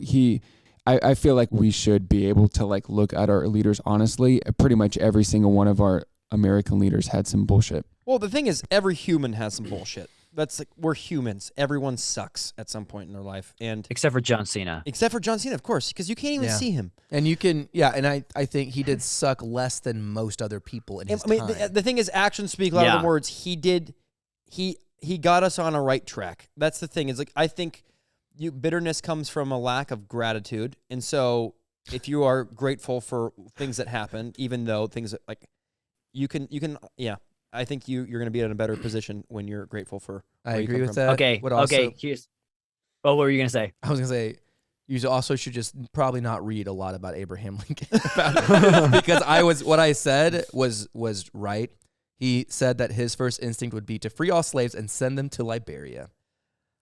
I feel like we should be able to like look at our leaders honestly. Pretty much every single one of our American leaders had some bullshit. Well, the thing is, every human has some bullshit. That's like, we're humans. Everyone sucks at some point in their life, and Except for John Cena. except for John Cena, of course, because you can't even see him. And you can, and I think he did suck less than most other people in his I mean, time. the thing is, actions speak louder than words. He got us on a right track. That's the thing. Is like I think bitterness comes from a lack of gratitude, and so if you are grateful for things that happen, even though things that, like you can, I think you're going to be in a better position when you're grateful for. I where you agree come with from. that. Okay. What also, Okay. Here's. Oh, what were you gonna say? I was gonna say, you also should just probably not read a lot about Abraham Lincoln because what I said was right. He said that his first instinct would be to free all slaves and send them to Liberia.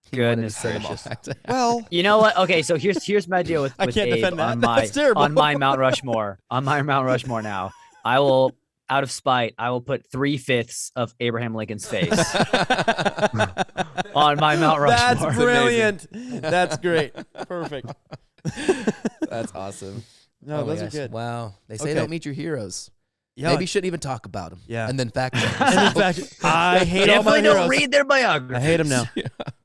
He wanted to Goodness send them all gracious. back to Well, You know what? Okay, so here's my deal with I can't Abe defend that. on my That's terrible. on my Mount Rushmore. On my Mount Rushmore now, I will, out of spite, I will put 3/5 of Abraham Lincoln's face on my Mount Rushmore. that's brilliant. That's great. Perfect. That's awesome. No, Oh my those are gosh. good. Wow. They say Okay. don't meet your heroes. Yeah. Maybe you shouldn't even talk about them. Yeah. And then fact check. And in fact, I hate all my Definitely don't heroes. read their biography. I hate him now.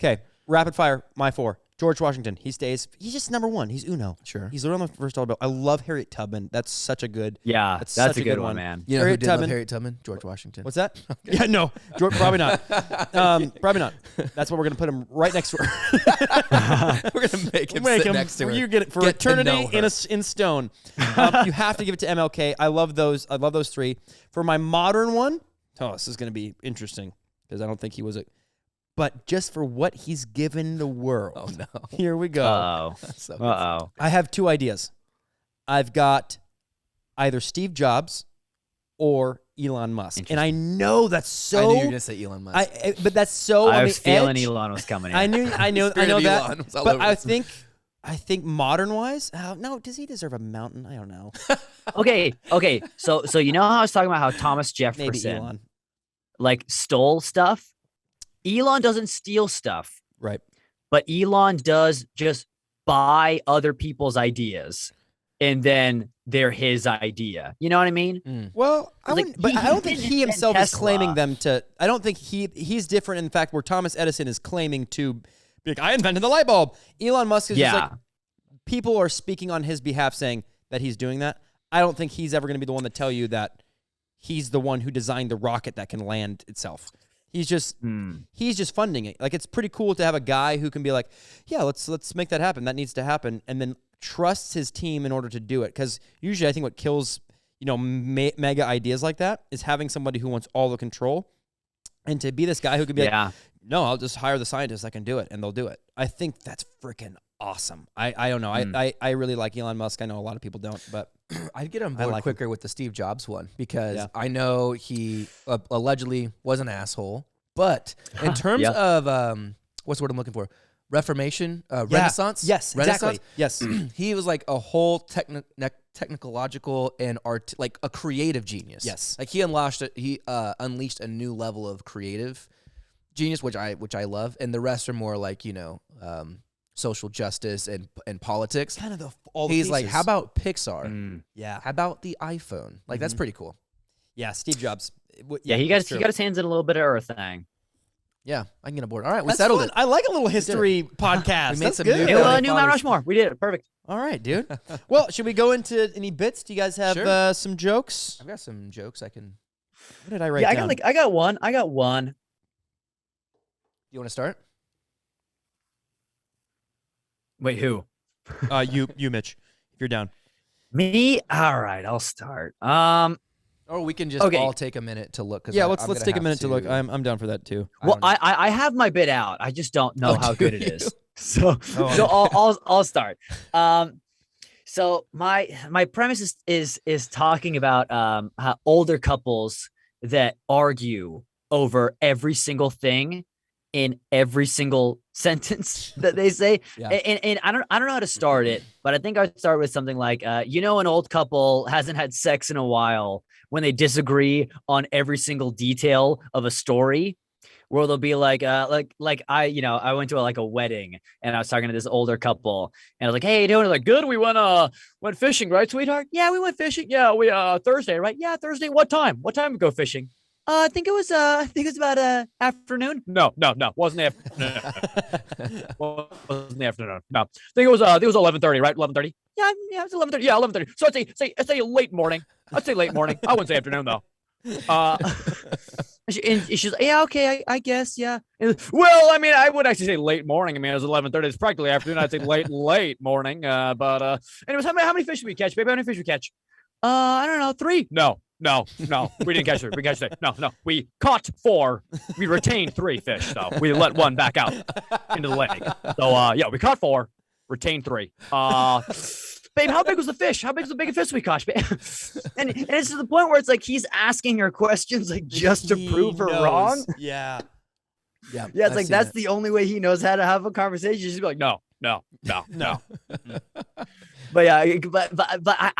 Okay, rapid fire. My 4. George Washington. He stays. He's just number 1. He's uno. Sure. He's literally on the first dollar bill. I love Harriet Tubman. That's such a good. Yeah, That's that's such a good one, man. You know who Harriet did love Tubman. Harriet Tubman? George Washington. What's that? Yeah, no, George, probably not. Probably not. That's what we're gonna put him right next to her. We're gonna make him sit next to her. You get it for Get to know eternity her. in stone. You have to give it to MLK. I love those. I love those 3. For my modern one, this is gonna be interesting because I don't think he was a. But just for what he's given the world. Oh no. Here we go. Uh-oh. So Uh-oh. I have 2 ideas. I've got either Steve Jobs or Elon Musk, and I know that's so. I knew you were gonna say Elon Musk. But that's so. I on was the feeling edge. Elon was coming in. I know Spirit of that. Elon was all But over I this. think modern wise, no. Does he deserve a mountain? I don't know. Okay. So you know how I was talking about how Thomas Maybe Jefferson Elon. like stole stuff? Elon doesn't steal stuff, Right. but Elon does just buy other people's ideas, and then they're his idea. You know what I mean? Well, I Like, wouldn't, but he I don't think didn't he invent himself is Tesla. claiming them to. I don't think he's different in the fact where Thomas Edison is claiming to be like, I invented the light bulb. Elon Musk is just like, people are speaking on his behalf saying that he's doing that. I don't think he's ever going to be the one to tell you that he's the one who designed the rocket that can land itself. He's just funding it. Like, it's pretty cool to have a guy who can be like, yeah, let's make that happen. That needs to happen, and then trusts his team in order to do it. Because usually, I think what kills mega ideas like that is having somebody who wants all the control, and to be this guy who could be like, no, I'll just hire the scientists that can do it, and they'll do it. I think that's freaking awesome. I don't know. I really like Elon Musk. I know a lot of people don't, but I'd get on board quicker with the Steve Jobs one because I know he allegedly was an asshole. But in terms of what's the word I'm looking for? Reformation, Renaissance. Yes, Renaissance. exactly. Yes, he was like a whole technological and art, like a creative genius. Yes, like he unleashed a new level of creative genius, which I love, and the rest are more like social justice and politics. Kind of all the pieces. Like, how about Pixar? Yeah. How about the iPhone? Like, that's pretty cool. Yeah, Steve Jobs. He got his hands in a little bit of everything. Yeah, I can get aboard. All right, we settled it. I like a little history podcast. We made That's some good. New Mount Rushmore. We did it. Perfect. All right, dude. Well, should we go into any bits? Do you guys have some jokes? I've got some jokes I can. What did I write down? I got one. You want to start? Wait, who? You, Mitch, if you're down. Me? All right, I'll start. Or we can just all take a minute to look. Yeah, let's take a minute to look. I'm down for that too. Well, I have my bit out. I just don't know how good it is. So I'll start. So my premise is talking about how older couples that argue over every single thing in every single sentence that they say. And I don't know how to start it, but I think I'd start with something like, an old couple hasn't had sex in a while when they disagree on every single detail of a story, where they'll be like I went to a wedding and I was talking to this older couple and I was like, hey, you doing? Like, good. We went fishing, right, sweetheart? Yeah, we went fishing. Yeah, we Thursday, right? Yeah, Thursday. What time? What time we go fishing? I think it was about afternoon. No, wasn't the afternoon. Wasn't the afternoon. No, I think it was 11:30, right? 11:30. Yeah, it's 11:30. Yeah, 11:30. So I'd say late morning. I'd say late morning. I wouldn't say afternoon though. And she's like, yeah, okay, I guess, yeah. Well, I mean, I would actually say late morning. I mean, it was 11:30. It's practically afternoon. I'd say late morning. But anyways, how many fish did we catch, baby? How many fish did we catch? I don't know, 3. No, we didn't catch 3. We catch 3. No, we caught 4. We retained 3 fish, though. We let 1 back out into the lake. So, we caught 4, retained 3. Babe, how big was the fish? How big was the biggest fish we caught, babe? and it's to the point where it's like he's asking her questions like just to prove her wrong. Yeah. It's like that's the only way he knows how to have a conversation. She's like, no. But I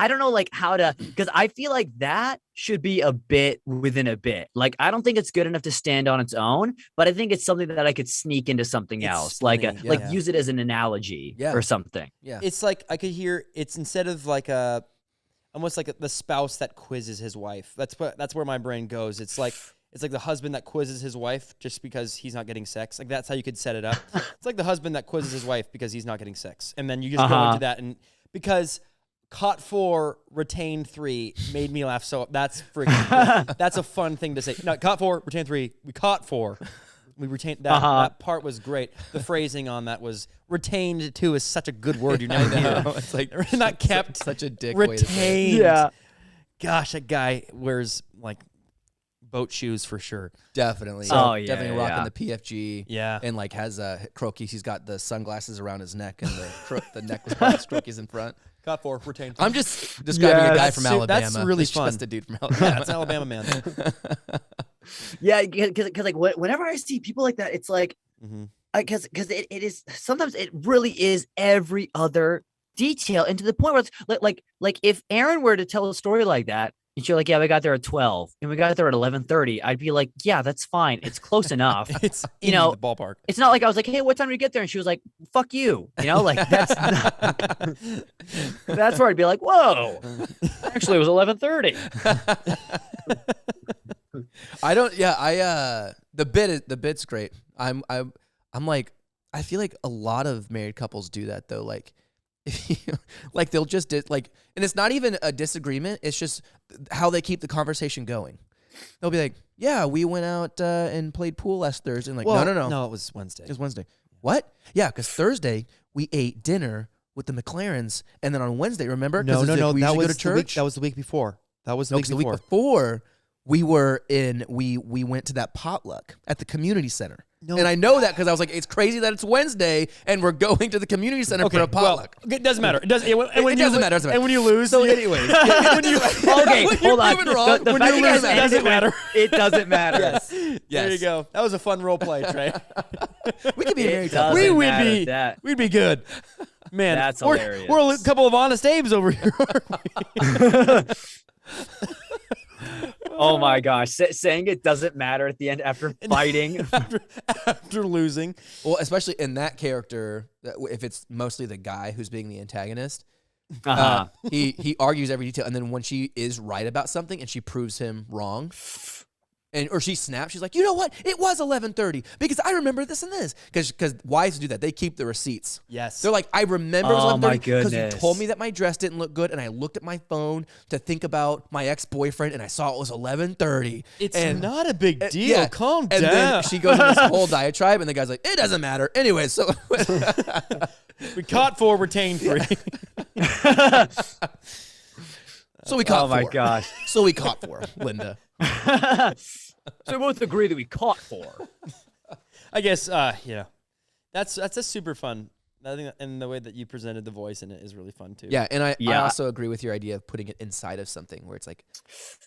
don't know how to, because I feel like that should be a bit within a bit. Like, I don't think it's good enough to stand on its own, but I think it's something that I could sneak into something else, funny. Use it as an analogy or something. Yeah, it's like I could hear it's instead of almost like the spouse that quizzes his wife. That's where my brain goes. It's like the husband that quizzes his wife just because he's not getting sex. Like, that's how you could set it up. It's like the husband that quizzes his wife because he's not getting sex, and then you just go into that and. Because caught 4, retained 3 made me laugh. So that's freaking. That's a fun thing to say. No, caught 4, retained 3. We caught 4. We retained that. That part was great. The phrasing on that was retained too is such a good word. You never hear. It's like not kept. Such a dick retained. way to say it. Yeah. Gosh, that guy wears boat shoes for sure. Definitely. So, definitely rocking the PFG. Yeah. And has Croixs. He's got the sunglasses around his neck and the necklace part Croixs in front. Caught 4, retained 3. I'm just describing a guy from Alabama. That's really fun. Just a dude from Alabama. Yeah, that's Alabama man. Yeah, because whenever I see people like that, it's like, because it is sometimes it really is every other detail, and to the point where it's like if Aaron were to tell a story like that. And she's like, yeah, we got there at 12 and we got there at 11:30. I'd be like, yeah, that's fine. It's close enough. It's in the ballpark. It's not like I was like, hey, what time did you get there? And she was like, fuck you. That's that's where I'd be like, whoa, actually it was 11:30. The bit's great. I'm like, I feel like a lot of married couples do that though. Like, like they'll just like, and it's not even a disagreement. It's just how they keep the conversation going. They'll be like, "Yeah, we went out and played pool last Thursday." And like, no, it was Wednesday. it was Wednesday. What? Yeah, because Thursday we ate dinner with the McLarens, and then on Wednesday, remember? No. We That usually was go to church. That was the week before. That was the week The before. week before we went to that potluck at the community center. No. And I know that because I was like, it's crazy that it's Wednesday and we're going to the community center for a potluck. Well, it doesn't matter. It doesn't. It doesn't matter. And when you lose, So, anyways, Okay, hold on. wrong, The when fact you that lose, you it guys doesn't ended matter. with, it doesn't matter. Yes. There you go. That was a fun role play, Trey. We could be a It married couple. doesn't We would matter be. that. We'd be good. Man, That's we're a couple of honest Abes over here. Aren't we? Oh my gosh, saying it doesn't matter at the end after fighting. after losing. Well, especially in that character, if it's mostly the guy who's being the antagonist, he argues every detail, and then when she is right about something and she proves him wrong, or she snaps, she's like, you know what? It was 11:30 because I remember this and this. Because wives do that; they keep the receipts. Yes. They're like, I remember it was Oh, my 11:30 because you goodness. told me that my dress didn't look good, and I looked at my phone to think about my ex-boyfriend, and I saw it was 11:30. It's and not a big deal. yeah. Calm And down. then she goes on this whole diatribe, and the guy's like, it doesn't matter. Anyway, so We caught 4, retained 3. so we caught Oh my four. gosh. So we caught 4, Linda. So we both agree that we caught 4. I guess, that's a super fun. I think, and the way that you presented the voice in it is really fun too. Yeah, and I Yeah. also agree with your idea of putting it inside of something where it's like,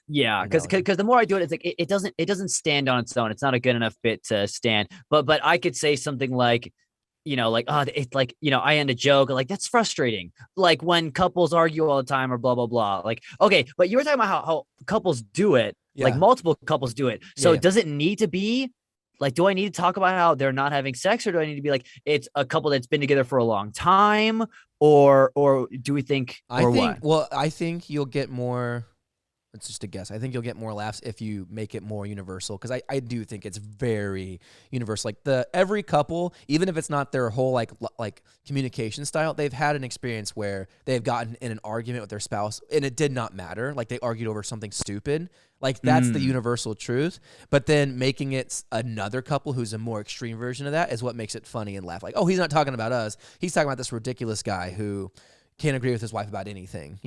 Yeah, because the more I do it, it's like it doesn't stand on its own. It's not a good enough bit to stand. But I could say something like, it's like, I end a joke like that's frustrating. Like when couples argue all the time or blah blah blah. Like, okay, but you were talking about how couples do it, like Yeah. multiple couples do it. So Yeah. does it need to be like, do I need to talk about how they're not having sex, or do I need to be like it's a couple that's been together for a long time, or do we think I think you'll get more. It's just a guess. I think you'll get more laughs if you make it more universal, because I do think it's very universal. Like every couple, even if it's not their whole like communication style, they've had an experience where they've gotten in an argument with their spouse and it did not matter. Like they argued over something stupid. Like that's the universal truth. But then making it another couple who's a more extreme version of that is what makes it funny and laugh. Like, oh, he's not talking about us. He's talking about this ridiculous guy who can't agree with his wife about anything,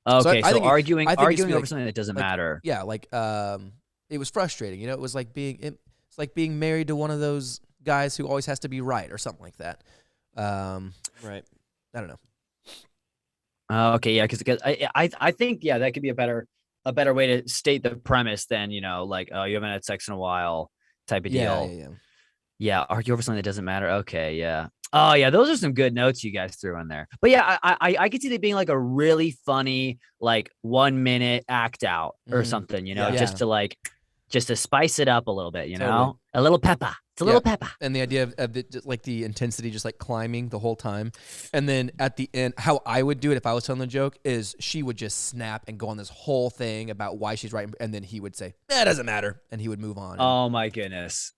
Okay, I so think it- arguing I think it should be over like- something that doesn't like, matter. Yeah, like it was frustrating. It was like it's like being married to one of those guys who always has to be right or something like that. Right. I don't know. Okay, yeah, because I think that could be a better way to state the premise than like, oh, you haven't had sex in a while type of deal. Yeah. Yeah, argue over something that doesn't matter. Okay, yeah. Oh yeah, those are some good notes you guys threw in there. But yeah, I could see that being like a really funny like 1 minute act out or something, Yeah. just to spice it up a little bit, Totally. a little pepper. It's a little pepper. And the idea of the intensity just like climbing the whole time. And then at the end, how I would do it if I was telling the joke is she would just snap and go on this whole thing about why she's right. And then he would say, that doesn't matter. And he would move on. Oh my goodness.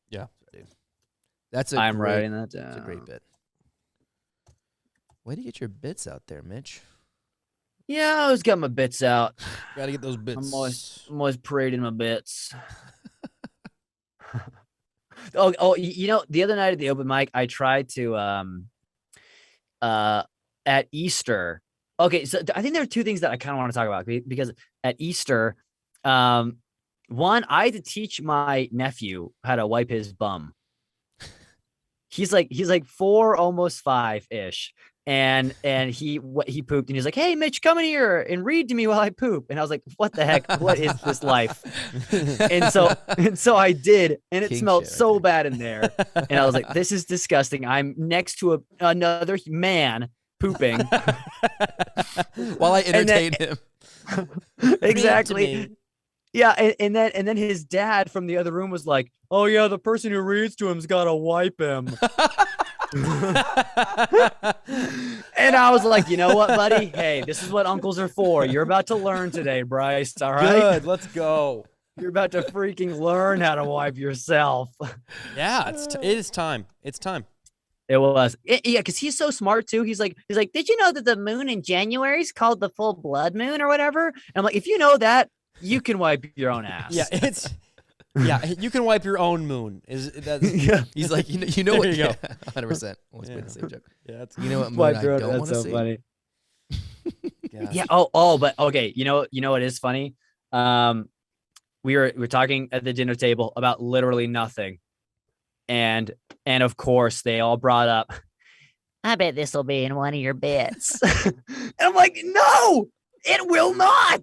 Yeah. That's I'm writing that down. That's a great bit. Way to get your bits out there, Mitch. Yeah, I always got my bits out. Gotta get those bits. I'm always parading my bits. The other night at the open mic, I tried to at Easter. Okay, so I think there are two things that I kind of want to talk about because at Easter, one, I had to teach my nephew how to wipe his bum. He's like 4, almost 5-ish. And he pooped and he's like, hey, Mitch, come in here and read to me while I poop. And I was like, what the heck? What is this life? And so I did. And it King smelled shit so right bad in there. And I was like, this is disgusting. I'm next to another man pooping. While I entertain him. Exactly. Yeah, and then his dad from the other room was like, "Oh yeah, the person who reads to him's got to wipe him." And I was like, "You know what, buddy? Hey, this is what uncles are for. You're about to learn today, Bryce. All right? Good. Let's go. You're about to freaking learn how to wipe yourself." Yeah, it is time. It's time. It was. Yeah, because he's so smart too. He's like, did you know that the moon in January is called the full blood moon or whatever? And I'm like, if you know that, you can wipe your own ass. Yeah, you can wipe your own moon. Yeah. He's like, you know what? There you go. 100%. Always made the same joke. Yeah, that's You know what moon Wipe I your own. don't want That's to so see? funny. yeah. Yeah. Oh, but okay. You know what is funny? We were talking at the dinner table about literally nothing, and of course they all brought up, I bet this will be in one of your bits. And I'm like, no, it will not.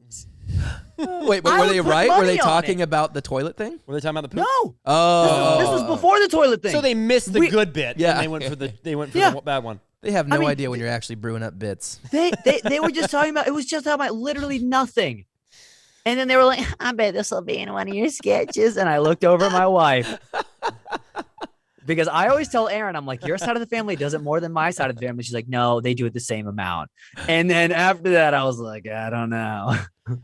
Wait, but I were would they put right? Were money they on talking it. about the toilet thing? Were they talking about the poop? No. Oh. This was before the toilet thing. So they missed the good bit. Yeah. And they went for the Yeah. bad one. They have no I mean, idea when you're actually brewing up bits. They were just talking about, it was just talking about literally nothing. And then they were like, I bet this will be in one of your sketches. And I looked over at my wife. Because I always tell Erin, I'm like, your side of the family does it more than my side of the family. She's like, no, they do it the same amount. And then after that, I was like, I don't know.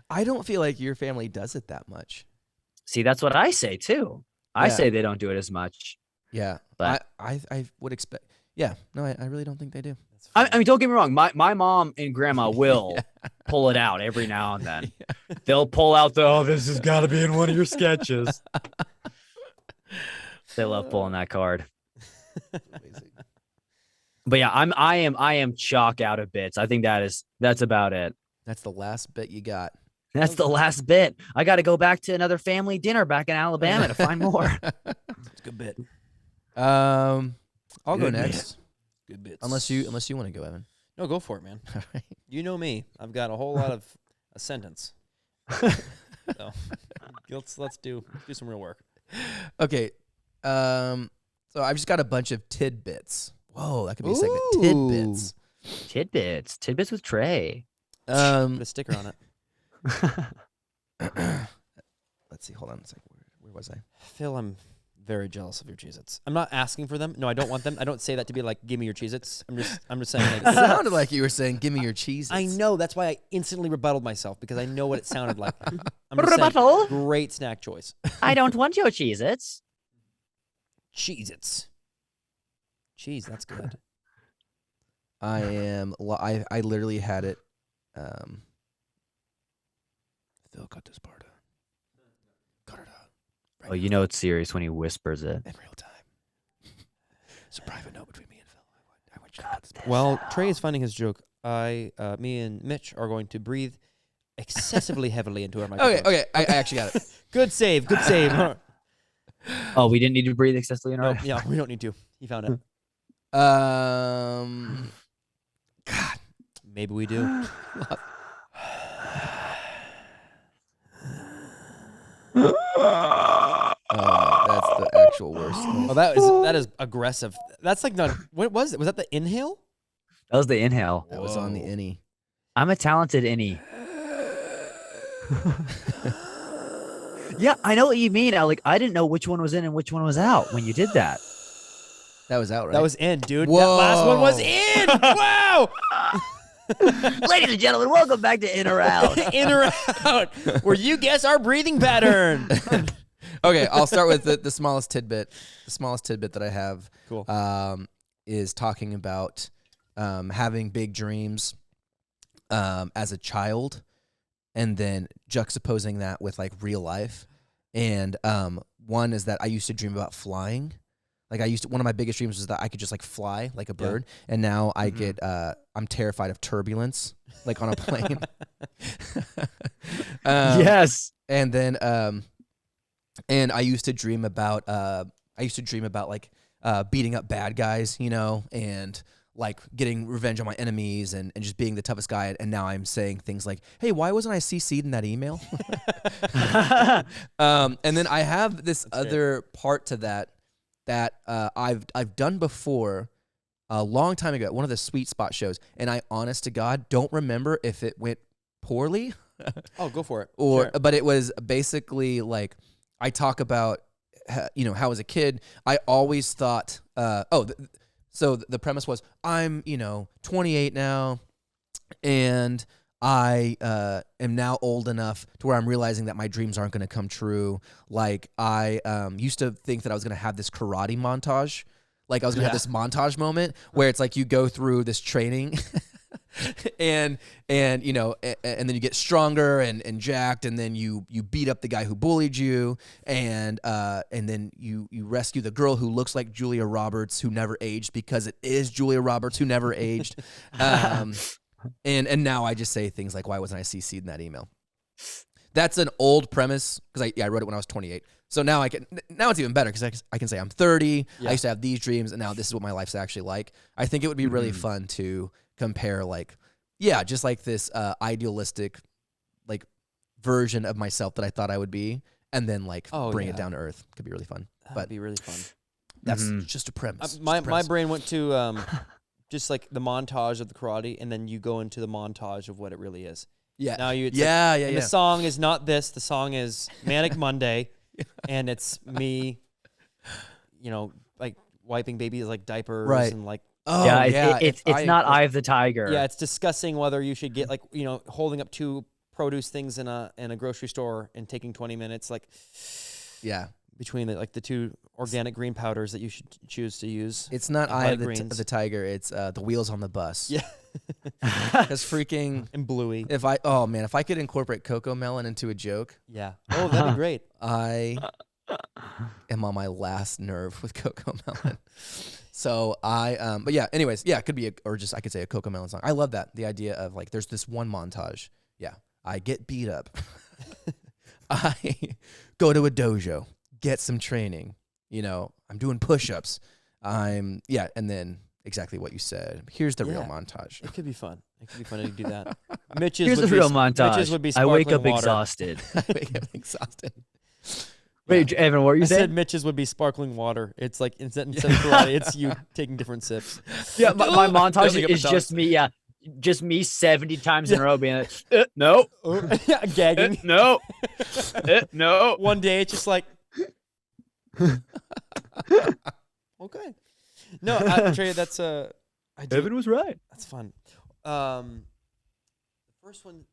I don't feel like your family does it that much. See, that's what I say too. I Yeah. say they don't do it as much. Yeah. But- I would expect. Yeah. No, I really don't think they do. I mean, don't get me wrong. My mom and grandma will pull it out every now and then. They'll pull out this has got to be in one of your sketches. They love pulling that card. But yeah, I am chalk out of bits. I think that's about it. That's the last bit you got. That's the last bit. I got to go back to another family dinner back in Alabama to find more. It's a good bit. I'll go Good next. Good bits. Unless you want to go, Evan. No, go for it, man. All right. You know me. I've got a whole lot of a sentence. So let's do some real work. Okay. So I've just got a bunch of tidbits. Whoa, that could be a segment. Ooh. Tidbits. Tidbits with Trey. Put a sticker on it. Let's see. Hold on a second. Where was I? Phil, I'm very jealous of your Cheez-Its. I'm not asking for them. No, I don't want them. I don't say that to be like, give me your Cheez-Its. I'm just saying It like, sounded like you were saying, "Give me your cheese." I know. That's why I instantly rebutted myself because I know what it sounded like. I'm just saying, Rebuttal? great snack choice. I don't want your Cheez-Its. Cheez-Its. Cheese, that's good. I literally had it. Phil, cut this part out. Cut it out. Oh, you know it's serious when he whispers it. In real time. It's a private note between me and Phil. I want you to cut this part. While Trey is finding his joke, me and Mitch are going to breathe excessively heavily into our microphones. Okay. I actually got it. Good save. Good save. Oh, we didn't need to breathe excessively in our. No, yeah, we don't need to. He found it. God. Maybe we do. That's the actual worst. Oh, that is aggressive. That's like not. What was it? Was that the inhale? That was the inhale. That was on the Whoa. innie. I'm a talented innie. Yeah, I know what you mean. I didn't know which one was in and which one was out when you did that. That was out, right? That was in, dude. Whoa. That last one was in. Wow. Ladies and gentlemen, welcome back to In or Out. In or out, where you guess our breathing pattern. Okay, I'll start with the smallest tidbit. The smallest tidbit that I have Cool. is talking about having big dreams as a child, and then juxtaposing that with like real life. And one is that I used to dream about flying. Like one of my biggest dreams was that I could just like fly like a bird, and now I get I'm terrified of turbulence, like on a plane. Yes. And then and I used to dream about like beating up bad guys, you know, and like getting revenge on my enemies and just being the toughest guy. And now I'm saying things like, hey, why wasn't I CC'd in that email? And then I have this other part to that I've done before a long time ago at one of the Sweet Spot shows, and I honest to God don't remember if it went poorly. Oh, go for it. Or Sure. but it was basically like I talk about how as a kid I always thought so the premise was I'm 28 now, and I am now old enough to where I'm realizing that my dreams aren't going to come true. Like I used to think that I was going to have this karate montage Like I was gonna have this montage moment where it's like you go through this training. and you know, and then you get stronger and jacked, and then you beat up the guy who bullied you, and then you rescue the girl who looks like Julia Roberts who never aged, because it is Julia Roberts who never aged. And now I just say things like, why wasn't I CC'd in that email? That's an old premise, because I wrote it when I was 28. So now it's even better, because I can say I'm 30. I used to have these dreams, and now this is what my life's actually like. I think it would be really fun to compare, like, just like this idealistic, like, version of myself that I thought I would be, and then like bring it down to earth. Could be really fun. That'd be really fun. That's just a premise. My brain went to just like the montage of the karate, and then you go into the montage of what it really is. Yeah. Now you. And the song is not this. The song is Manic Monday, and it's me, you know, like wiping babies like diapers and like. Oh, it's not Eye of the Tiger. Yeah, it's discussing whether you should get, like, you know, holding up 2 produce things in a grocery store and taking 20 minutes, like, between the 2 organic green powders that you should choose to use. It's not Eye of the Tiger. It's the wheels on the bus. Yeah, because freaking and Bluey. If I could incorporate Coco Melon into a joke, that'd be great. I am on my last nerve with Coco Melon. So but yeah, anyways, it could be I could say a Coco Melon song. I love that. The idea of like, there's this one montage. Yeah. I get beat up. I go to a dojo, get some training. You know, I'm doing push-ups. And then exactly what you said. Here's the real montage. It could be fun. It could be fun to do that. Here's the real montage. Mitch's would be I wake up water. exhausted. I wake up exhausted. Wait, Evan, what were you saying? I said Mitch's would be sparkling water. It's like instead of karate, it's you taking different sips. Yeah, my montage is just me. Yeah, just me 70 times in a row being like, no, gagging, no, no. One day it's just like, okay, no, Trey, that's Evan was right. That's fun. The first one.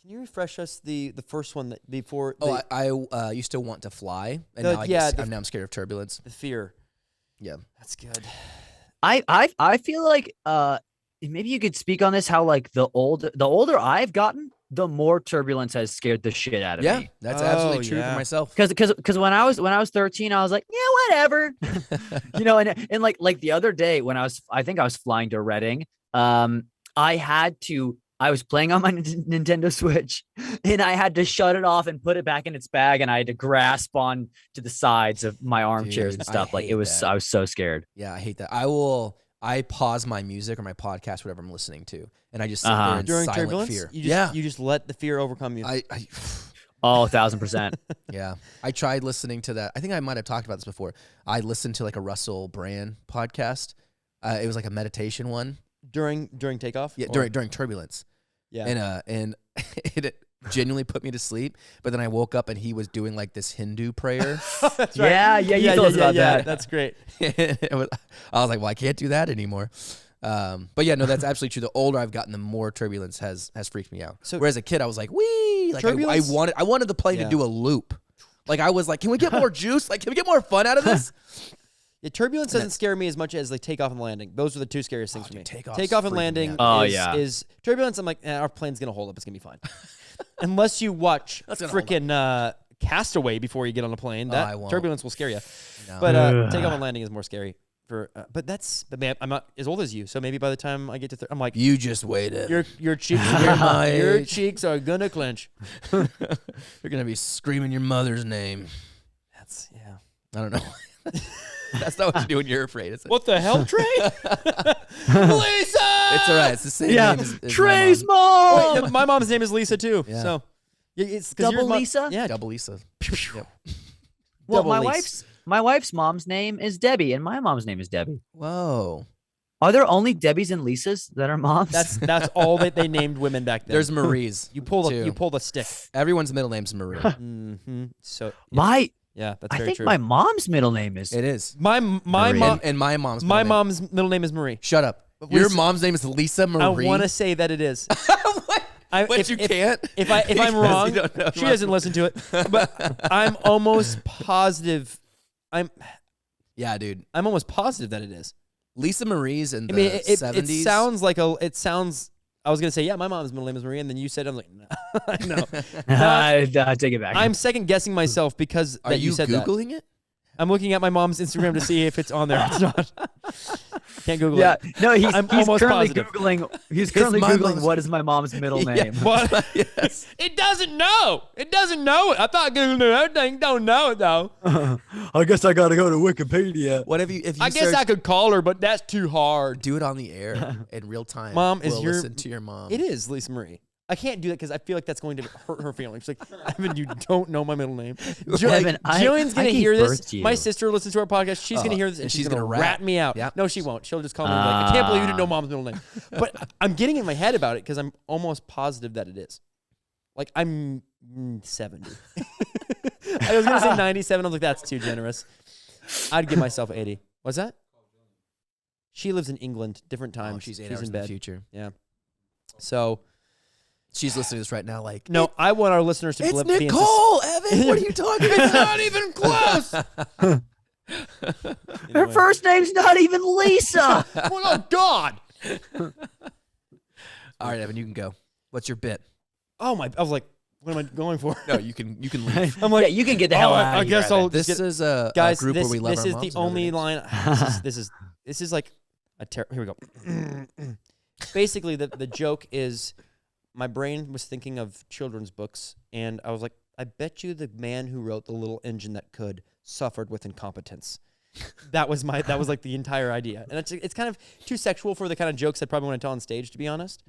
Can you refresh us the first one that before? I used to want to fly, and now I'm scared of turbulence. The fear. Yeah, that's good. I feel like maybe you could speak on this. How like the older I've gotten, the more turbulence has scared the shit out of me. Yeah, that's absolutely true for myself. Because when I was 13, I was like, yeah, whatever, you know. And like the other day when I think I was flying to Reading, I was playing on my Nintendo Switch, and I had to shut it off and put it back in its bag, and I had to grasp on to the sides of my armchairs and stuff. Like I was so scared. Yeah, I hate that. I pause my music or my podcast, whatever I'm listening to, and I just sit there in during silent turbulence. fear. You just let the fear overcome you. 1,000%. Yeah, I tried listening to that. I think I might have talked about this before. I listened to like a Russell Brand podcast. It was like a meditation one. During takeoff? Yeah, during turbulence. Yeah. And it genuinely put me to sleep. But then I woke up and he was doing like this Hindu prayer. That's right. You told us about that. That's great. I was like, well, I can't do that anymore. But yeah, no, that's absolutely true. The older I've gotten, the more turbulence has freaked me out. So, whereas a kid, I was like, wee, like I wanted the plane to do a loop. Like I was like, can we get more juice? Like, can we get more fun out of this? Yeah, turbulence doesn't scare me as much as like takeoff and landing. Those are the 2 scariest things for me. Takeoff and landing is turbulence. I'm like, our plane's going to hold up. It's going to be fine. Unless you watch freaking Castaway before you get on a plane. That turbulence will scare you. No. But takeoff and landing is more scary. But man, I'm not as old as you, so maybe by the time I get to I'm like, you just waited. Your cheeks are going to clench. You're going to be screaming your mother's name. I don't know. That's not what you do when you're afraid. Is it? What the hell, Trey? Lisa! It's all right. It's the same name as Trey's my mom. Wait, my mom's name is Lisa too. Yeah. So it's double Lisa. Yeah, double Lisa. Yep. Well, my wife's mom's name is Debbie, and my mom's name is Debbie. Whoa. Are there only Debbies and Lisas that are moms? That's all that they named women back then. There's Marie's. You pull the stick. Everyone's middle name's Marie. Mm-hmm. So yeah, that's very I think true. my mom's middle name is. It is. My mom and my mom's middle name is Marie. Shut up. Your mom's name is Lisa Marie. I want to say that it is. But you can't. If I'm wrong, she doesn't listen to it. But I'm almost positive. Yeah, dude. I'm almost positive that it is. Lisa Marie's in the I mean, it 70s. sounds like it sounds. I was gonna say, yeah, my mom's middle name is Marie, and then you said, I'm like, no, no. I take it back. I'm second guessing myself because Are that you said that. Googling it? I'm looking at my mom's Instagram to see if it's on there. It's not. Can't Google Yeah, it. no, he's almost currently positive. Googling. He's currently my Googling mom's- what is my mom's middle name. What? Yes. It doesn't know. It doesn't know it. I thought Google knew everything. Don't know it though. I guess I gotta go to Wikipedia. What if you I guess I could call her, but that's too hard. do it on the air in real time? Mom, is we'll your- listen to your mom. It is Lisa Marie. I can't do that because I feel like that's going to hurt her feelings. Like, Evan, you don't know my middle name. Evan, Jillian's gonna I gave hear birth this. to you. My sister listens to our podcast. She's gonna hear this and she's gonna rat me out. Yep. No, she won't. She'll just call me like, I can't believe you didn't know mom's middle name. But I'm getting in my head about it because I'm almost positive that it is. Like I'm 70. I was gonna say 97. I was like, that's too generous. I'd give myself 80. What's that? She lives in England, different time. Oh, she's 8 hours in in bed. the future. Yeah. So She's listening to this right now like, no, I want our listeners to it's be in Nicole, Evan. What are you talking It's about? not even close. Her Anyway. first name's not even Lisa. Oh God. All right, Evan, you can go. What's your bit? Oh my! I was like, what am I going for? No, you can leave. I'm like, yeah, you can get the hell oh, out of I here, guess Evan. I'll This just get, is a guys. group This, where we love this our is moms the and only everything. line. This is like a here we go. Basically, the joke is, my brain was thinking of children's books, and I was like, I bet you the man who wrote The Little Engine That Could suffered with incompetence. That was like the entire idea, and it's kind of too sexual for the kind of jokes I probably want to tell on stage, to be honest.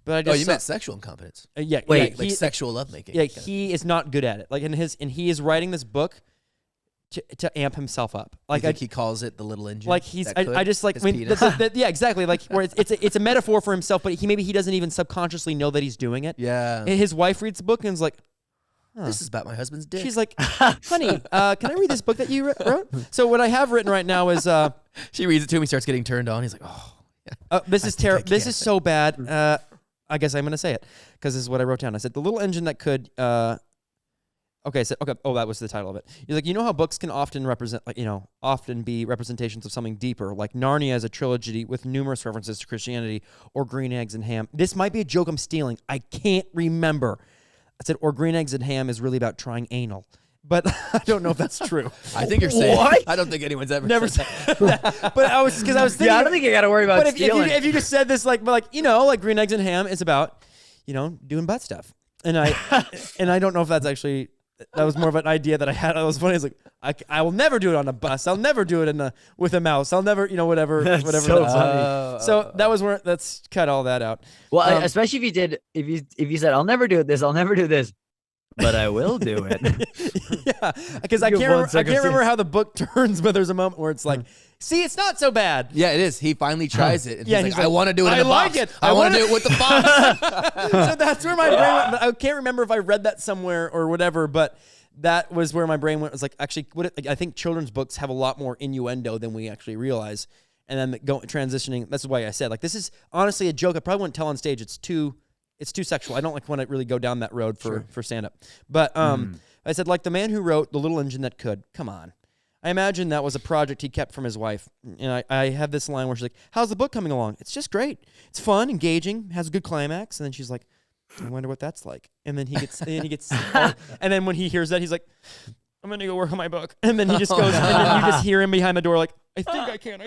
But I just you meant sexual incompetence. yeah, Wait, yeah, Like he- sexual lovemaking. yeah, he is not good at it. Like he is writing this book to amp himself up. Like Like he calls it the little engine. like he's that I could, just like his I mean penis. yeah, exactly, like where it's a metaphor for himself, but he doesn't even subconsciously know that he's doing it. Yeah. And his wife reads the book and is like, huh. This is about my husband's dick. She's like, honey, can I read this book that you wrote? So what I have written right now is she reads it to him. He starts getting turned on. He's like, oh. this is think I terrible. This can't. is so bad. I guess I'm gonna say it because this is what I wrote down. I said the little engine that could. Okay. Oh, that was the title of it. He's like, you know how books can often represent, like, often be representations of something deeper, like Narnia as a trilogy with numerous references to Christianity, or Green Eggs and Ham. This might be a joke I'm stealing. I can't remember. I said, or Green Eggs and Ham is really about trying anal. But I don't know if that's true. I think you're saying. What? I don't think anyone's ever Never said said that. But I was thinking. Yeah, I don't think you got to worry about But if stealing. you just said this like Green Eggs and Ham is about, doing butt stuff, and I don't know if that's actually, that was more of an idea that I had. It was funny. It's like I will never do it on a bus. I'll never do it with a mouse. I'll never whatever That's whatever. so that's. funny. So that was where, let's cut all that out. Well, especially if you said, I'll never do this, but I will do it. Yeah, because I You have one can't remember second. how the book turns, but there's a moment where it's like, see, it's not so bad. Yeah, it is. He finally tries it. And Yeah, he's he's like, I like, want to do it in I the like box. it. I want to do it with the box. So that's where my brain went. I can't remember if I read that somewhere or whatever, but that was where my brain went. It was like, actually, I think children's books have a lot more innuendo than we actually realize. And then transitioning, that's why I said, like, this is honestly a joke I probably wouldn't tell on stage. It's too sexual. I don't want to really go down that road for stand-up. But I said, like the man who wrote The Little Engine That Could. Come on. I imagine that was a project he kept from his wife. And I have this line where she's like, how's the book coming along? It's just great. It's fun, engaging, has a good climax. And then she's like, I wonder what that's like. And then he gets, and then when he hears that, he's like, I'm going to go work on my book. And then he just goes, and then you just hear him behind the door like, I think I can.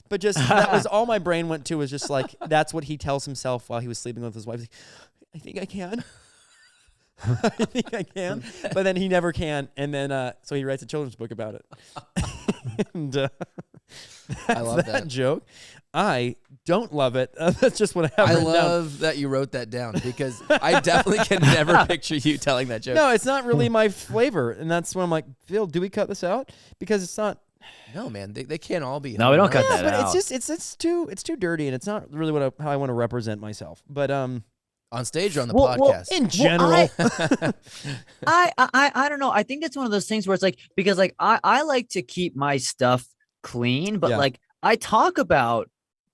But just, that was all my brain went to, was just like, that's what he tells himself while he was sleeping with his wife. He's like, I think I can. I think I can. But then he never can. And then, so he writes a children's book about it. And I love that joke. I don't love it. That's just what I have I written down. love that you wrote that down because I definitely can never picture you telling that joke. No, it's not really my flavor. And that's when I'm like, Phil, do we cut this out? Because it's not. No, man, they can't all be. No, we don't cut harmonious. that But out. it's too dirty, and it's not really how I want to represent myself. But On stage or on the Well, podcast? in general, I don't know. I think that's one of those things where it's like, because like I like to keep my stuff clean, but Yeah. like I talk about,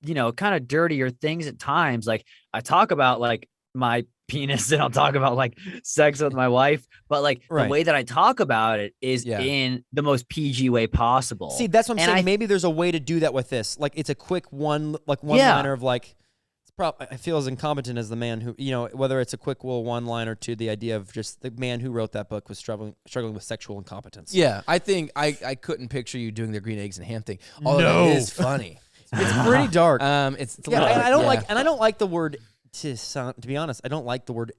kind of dirtier things at times. Like I talk about like my penis and I'll talk about like sex with my wife, but like Right. the way that I talk about it is Yeah. in the most PG way possible. See, that's what I'm And saying. I- Maybe there's a way to do that with this. Like, it's a quick one Yeah. liner of like, I feel as incompetent as the man who, whether it's a quick little one liner to the idea of just the man who wrote that book was struggling with sexual incompetence. Yeah, I think I couldn't picture you doing the green eggs and ham thing. Although that is funny. It's pretty dark. It's a Yeah, little and dark, I don't yeah. like, and I don't like the word to be honest. I don't like the word.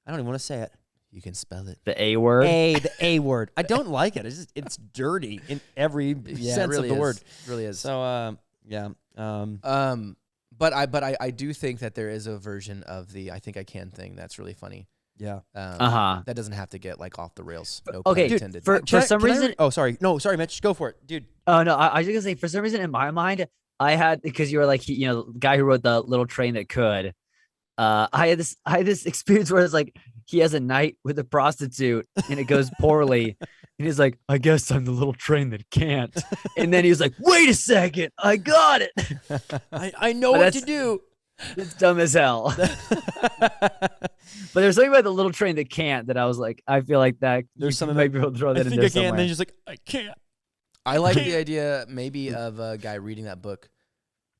I don't even want to say it. You can spell it. the A word. The A word. I don't like it. It's dirty in every Yeah, sense it really of the is. word. It really is. So yeah. But I do think that there is a version of the I think I can thing that's really funny. Yeah. That doesn't have to get like off the rails. No pun Okay, dude, intended. for some reason. sorry, Mitch, go for it, dude. Oh no, I was just gonna say for some reason in my mind I had, because you were like the guy who wrote the Little Train That Could. I had this experience where it's like he has a night with a prostitute and it goes poorly, and he's like, I guess I'm the little train that can't. And then he was like, wait a second, I got it. I know But what that's- to do. It's dumb as hell. But there's something about the little train that can't that I was like, I feel like that There's something maybe we'll throw I that in think there I can. And somewhere. then you're just like, I can't. I like the idea maybe of a guy reading that book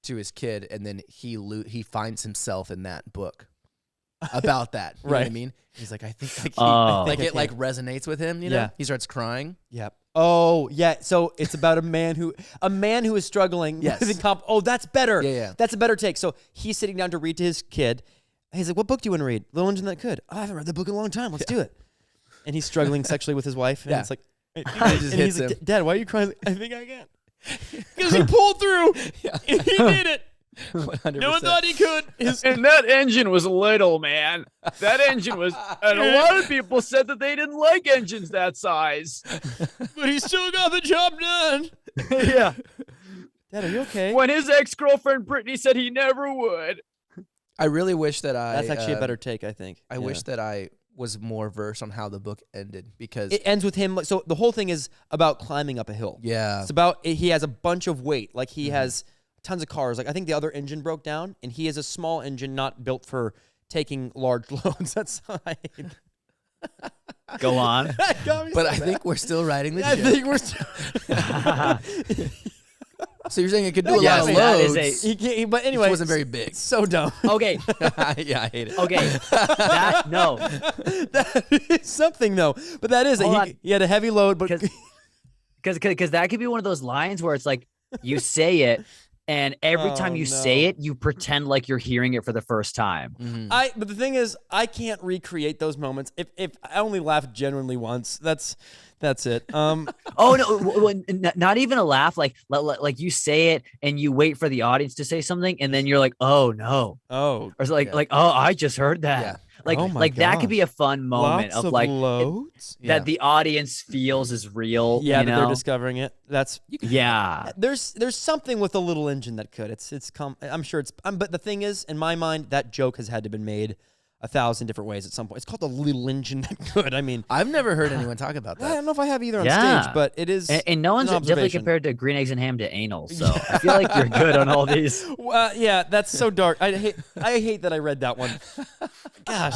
to his kid, and then he finds himself in that book about that. You know what I Right. mean? He's like, I think Oh. like I it like can. resonates with him. You know, Yeah. he starts crying. Yep. Oh yeah. So it's about a man who is struggling. Yes. With oh, that's better. Yeah. That's a better take. So he's sitting down to read to his kid. He's like, "What book do you want to read? Little Engine That Could." "Oh, I haven't read the book in a long time. Let's do it. And he's struggling sexually with his wife. And Yeah. it's like, and just he's hits like, him. "Dad, why are you crying?" I think I can. Because he pulled through. Yeah. And he did it. 100%. No one thought he could. And that engine was little, man. That engine was, and a lot of people said that they didn't like engines that size. But he still got the job done. Yeah. Dad, are you okay? When his ex-girlfriend Brittany said he never would. I really wish that That's actually a better take, I think. I wish that I was more versed on how the book ended because It ends with him. So the whole thing is about climbing up a hill. yeah, It's about he has a bunch of weight. Like he has tons of cars. Like I think the other engine broke down, and he has a small engine not built for taking large loads outside. Go on. That got me but so I mad. think we're still riding the I ship. think we're still. So you're saying it could do a Yeah, lot of that loads. is He can't, but It anyway, wasn't very big. it's so dumb. Okay. Yeah, I hate it. Okay. No. That is something though. But that is Hold it. on. He had a heavy load, but Because that could be one of those lines where it's like you say it, and every Oh, time you no. say it, you pretend like you're hearing it for the first time. Mhm. But the thing is, I can't recreate those moments. If I only laughed genuinely once, that's it. Oh no, not even a laugh. Like you say it and you wait for the audience to say something, and then you're like, oh no, Oh, or it's like Yeah. oh, I just heard that. Yeah. Like Oh my like that could gosh. be a fun moment lots of like loads. Yeah. that the audience feels is real. Yeah, you that know? they're discovering it. That's Yeah. there's something with a little engine that could. I'm sure it's. But the thing is, in my mind, that joke has had to been made 1,000 different ways at some point. It's called the little engine that could. I mean, I've never heard anyone talk about I that. don't know if I have either on Yeah. stage, but it is. And no one's an definitely observation. compared to green eggs and ham to anal. So I feel like you're good on all these. Yeah, that's so dark. I hate that I read that one. Gosh,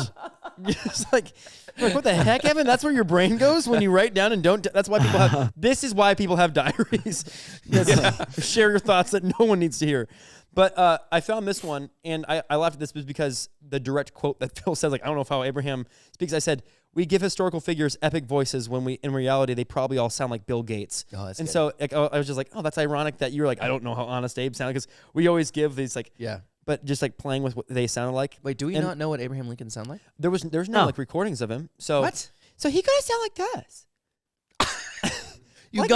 it's like what the heck, Evan? That's where your brain goes when you write down and don't. That's why people have. This is why people have diaries. Yes, share your thoughts that no one needs to hear. But I found this one, and I laughed at this because the direct quote that Phil says, like, I don't know how Abraham speaks. I said, we give historical figures epic voices when in reality, they probably all sound like Bill Gates. Oh, that's and good. so like, I was just like, oh, that's ironic that you were like, I don't know how Honest Abe sounded, because we always give these like, Yeah. but just like playing with what they sounded like. Wait, do we And not know what Abraham Lincoln sound like? There's no No. like recordings of him. So What? So he gotta sound like this. You Like,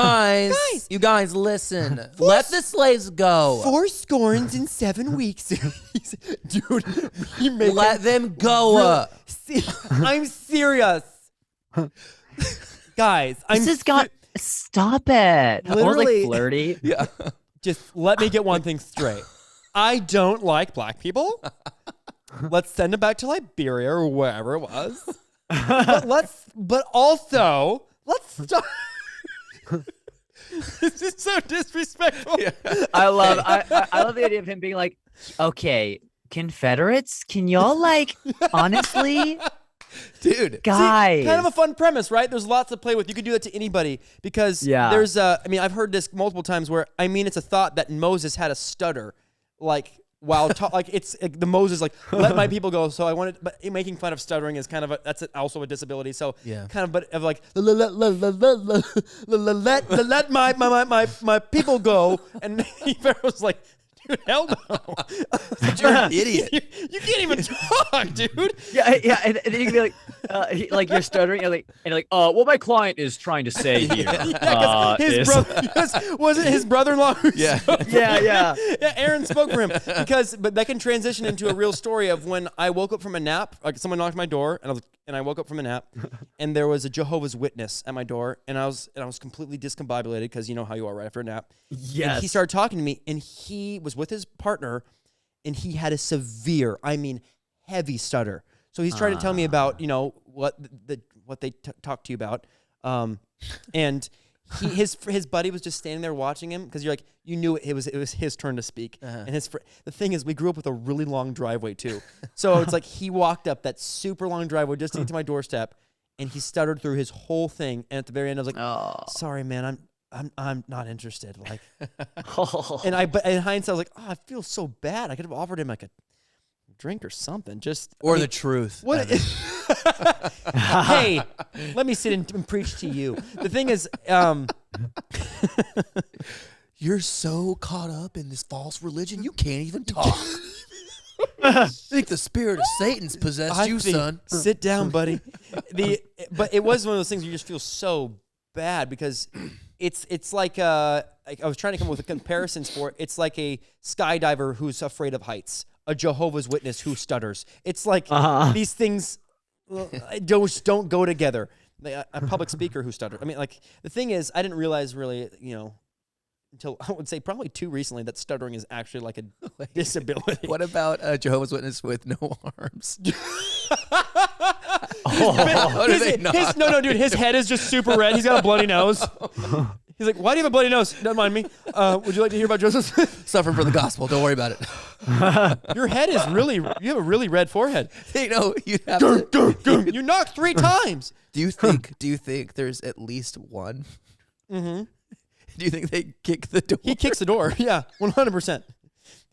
guys, listen. Let the slaves go. 4 scorns in 7 weeks. Dude, we make Let them go. I'm serious. Guys, This has got stop it. Or Literally- like flirty. Yeah. just let me get one thing straight. I don't like black people. Let's send them back to Liberia or wherever it was. But also, let's start. This is so disrespectful. I love the idea of him being like, okay, Confederates? Can y'all like honestly, Dude. guys? Kind of a fun premise, right? There's lots to play with. You could do that to anybody because there's I mean, I've heard this multiple times where it's a thought that Moses had a stutter, like while like it's like, the Moses like let my people go. So I wanted, but making fun of stuttering is kind of also a disability. So kind of, but of like let my people go, and Pharaoh's like, dude, hell no. You're an idiot. You can't even talk, dude. Yeah, and then you can be like you're stuttering, and you're like, what my client is trying to say here. His brother wasn't his brother-in-law. Yeah. Aaron spoke for him but that can transition into a real story of when I woke up from a nap. Like someone knocked on my door, and I woke up from a nap, and there was a Jehovah's Witness at my door, and I was completely discombobulated because you know how you are right after a nap. Yes. And he started talking to me, and he was with his partner, and he had a severe, heavy stutter. So he's trying to tell me about, what they talked to you about, and his buddy was just standing there watching him because you're like, you knew it was his turn to speak. And the thing is, we grew up with a really long driveway too, so it's like he walked up that super long driveway just to get to my doorstep, and he stuttered through his whole thing. And at the very end, I was like, sorry, man, I'm not interested. Like, but in hindsight, I was like, I feel so bad. I could have offered him like a drink or something. The truth. What? Hey, let me sit and preach to you. The thing is, you're so caught up in this false religion, you can't even talk. I think the spirit of Satan's possessed you, son. Sit down, buddy. But it was one of those things you just feel so bad because it's like I was trying to come up with comparisons for it. It's like a skydiver who's afraid of heights, a Jehovah's Witness who stutters. It's like these things don't go together. A public speaker who stutters. The thing is, I didn't realize really, until I would say probably too recently that stuttering is actually like a disability. What about a Jehovah's Witness with no arms? No, dude, his head is just super red. He's got a bloody nose. He's like, why do you have a bloody nose? Don't mind me. Would you like to hear about Joseph? Suffering for the gospel. Don't worry about it. Your head is you have a really red forehead. You have You knocked 3 times. Do you think there's at least one? Mm-hmm. Do you think they kick the door? He kicks the door. Yeah, 100%.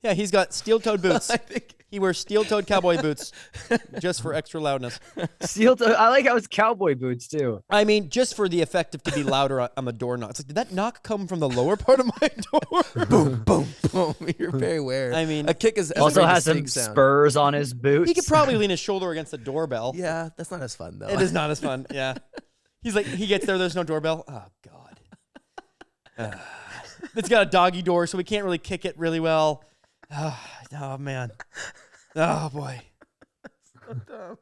Yeah, he's got steel-toed boots. He wears steel-toed cowboy boots just for extra loudness. I like how it's cowboy boots too. Just for the effect of to be louder on the door knock. It's like, did that knock come from the lower part of my door? Boom, boom, boom. You're very aware. A kick is also has some spurs on his boots. He could probably lean his shoulder against the doorbell. Yeah, that's not as fun though. It is not as fun. Yeah, he's like, he gets there's no doorbell. Oh God. It's got a doggy door, so we can't really kick it really well. Oh man. Oh boy. So dumb.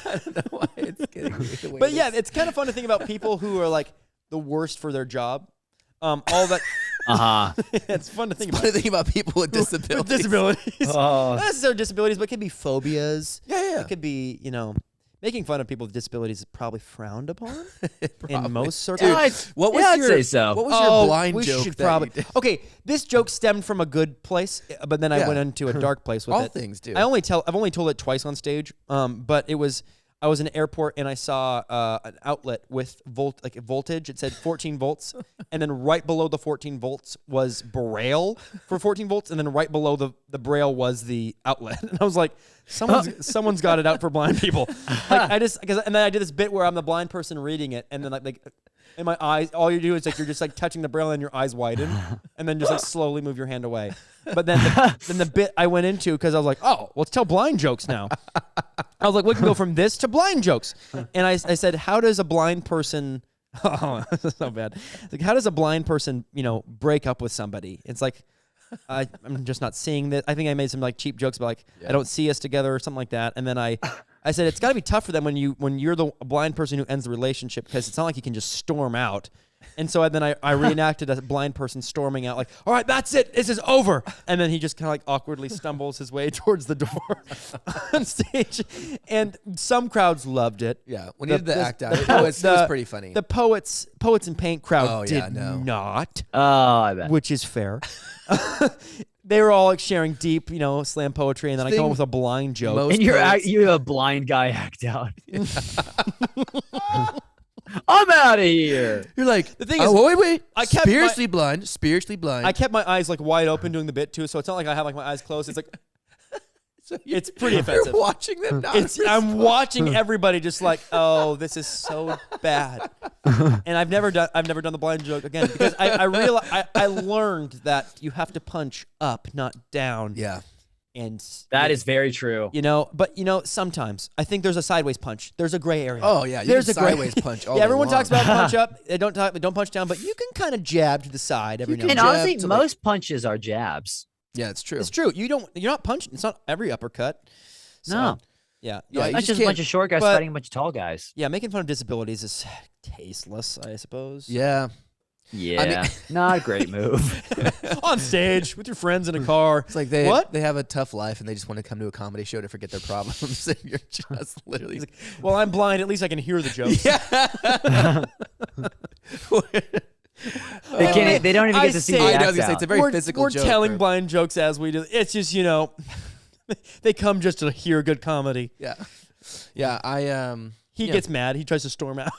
I don't know why it's getting me the way But yeah, it's kind of fun to think about people who are like the worst for their job. All that. It's fun to think about. Fun to think about people with disabilities. Not necessarily disabilities, but it could be phobias. Yeah. It could be, making fun of people with disabilities is probably frowned upon in most circles. I'd say so. What was your blind joke? Should probably. Okay, this joke stemmed from a good place, but then I went into a dark place with All it. things do. I've only told it twice on stage. But I was in an airport and I saw an outlet with voltage. It said 14 volts, and then right below the 14 volts was Braille for 14 volts, and then right below the Braille was the outlet. And I was like, someone's got it out for blind people. And then I did this bit where I'm the blind person reading it, and then like in my eyes, all you do is you're just touching the Braille and your eyes widen, and then just slowly move your hand away. But then the bit I went into, because I was like, oh, let's tell blind jokes now. I was like, we can go from this to blind jokes. And I said, how does a blind person, this is so bad. Like, how does a blind person, break up with somebody? It's like, I'm just not seeing that. I think I made some cheap jokes about I don't see us together or something like that. And then I said, it's got to be tough for them when you're the blind person who ends the relationship, because it's not like you can just storm out. And so then I reenacted a blind person storming out, all right, that's it. This is over. And then he just kind of awkwardly stumbles his way towards the door on stage. And some crowds loved it. Yeah, when he did the act out, it was pretty funny. The Poets and Paint crowd did not. Oh, I bet. Which is fair. they were all like sharing deep, slam poetry, and then I come up with a blind joke. Most And you poets- have a blind guy act out. I'm out of here. You're like, The thing is, wait. I kept spiritually blind. Spiritually blind. I kept my eyes like wide open doing the bit too, so it's not like I have like my eyes closed. It's like So it's pretty offensive. You're watching them not I'm watching everybody just like, oh, this is so bad, and I've never done the blind joke again because I realized I learned that you have to punch up, not down. Yeah. And That is very true. but sometimes I think there's a sideways punch. There's a gray area. Oh yeah. There's a sideways punch. All Yeah, everyone day talks long. about punch up. They don't punch down, but you can kind of jab to the side every now And and then. honestly, to, like- most punches are jabs. Yeah, it's true. It's true. You're not punching. It's not every uppercut. So, No. Yeah. Yeah, No, you That's just just a bunch of short guys but- fighting a bunch of tall guys. yeah. Making fun of disabilities is tasteless, I suppose. Yeah. Yeah, not a great move. On stage with your friends in a car. It's like they What? they have a tough life and they just want to come to a comedy show to forget their problems. And you're just literally Well, I'm blind. At least I can hear the jokes. They don't even I get to see say- the I act know, I was gonna say, out. it's a very physical We're joke. telling for- blind jokes as we do. It's just they come just to hear good comedy. Yeah. Yeah. He Yeah. gets mad. He tries to storm out.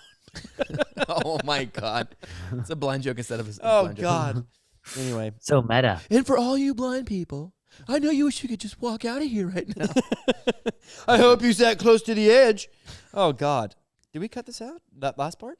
Oh my God. It's a blind joke instead of a Oh blind joke. God. Anyway, So meta. And for all you blind people, I know you wish you could just walk out of here right now. I hope you sat close to the edge. Oh God. Did we cut this out? That last part?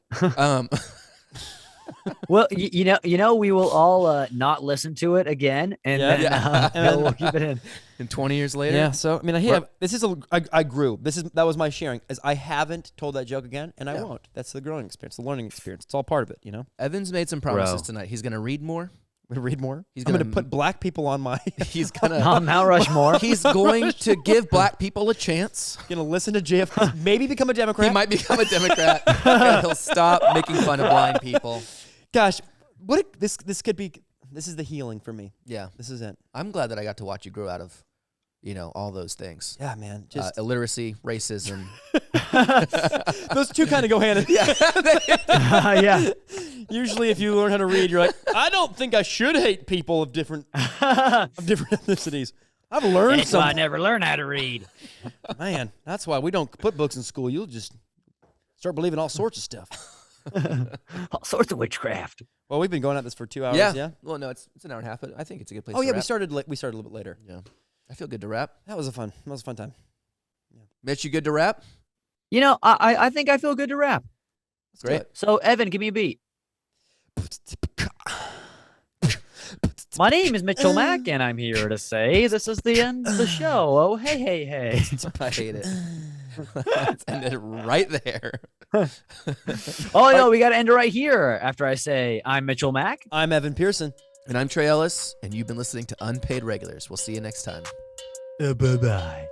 Well, you know, we will all not listen to it again, and Yeah. then Yeah. And then- we'll keep it in. And 20 years later. Yeah. So I mean, I grew. That was my sharing. As I haven't told that joke again, and I Yeah. won't. That's the growing experience, the learning experience. It's all part of it. Evan's made some promises Bro. tonight. He's gonna read more. I'm gonna read more. He's I'm gonna gonna- put black people on my. He's gonna On Mount Rushmore. he's going to give black people a chance. Gonna listen to JFK. Maybe become a Democrat. He might become a Democrat. And he'll stop making fun of blind people. Gosh, this could be. This is the healing for me. Yeah. This is it. I'm glad that I got to watch you grow out of, all those things. Yeah, man. Just Illiteracy, racism. those two kind of go hand in Yeah. Usually, if you learn how to read, you're like, I don't think I should hate people of different ethnicities. I've learned That's why I something. never learned how to read. Man, that's why we don't put books in school. You'll just start believing all sorts of stuff. All sorts of witchcraft. Well, we've been going at this for 2 hours. Yeah. Well, no, it's an hour and a half, but I think it's a good place Oh to yeah, wrap. we started a little bit later. Yeah. I feel good to wrap. That was a fun time. Mitch, you good to wrap? You know, I think I feel good to rap. Great. So, Evan, give me a beat. My name is Mitchell Mack, and I'm here to say this is the end of the show. Oh, hey, hey, hey. I hate it. Let's end it right there. Oh, no, we got to end it right here after I say, I'm Mitchell Mack. I'm Evan Pearson. And I'm Trey Ellis, and you've been listening to Unpaid Regulars. We'll see you next time. Bye-bye.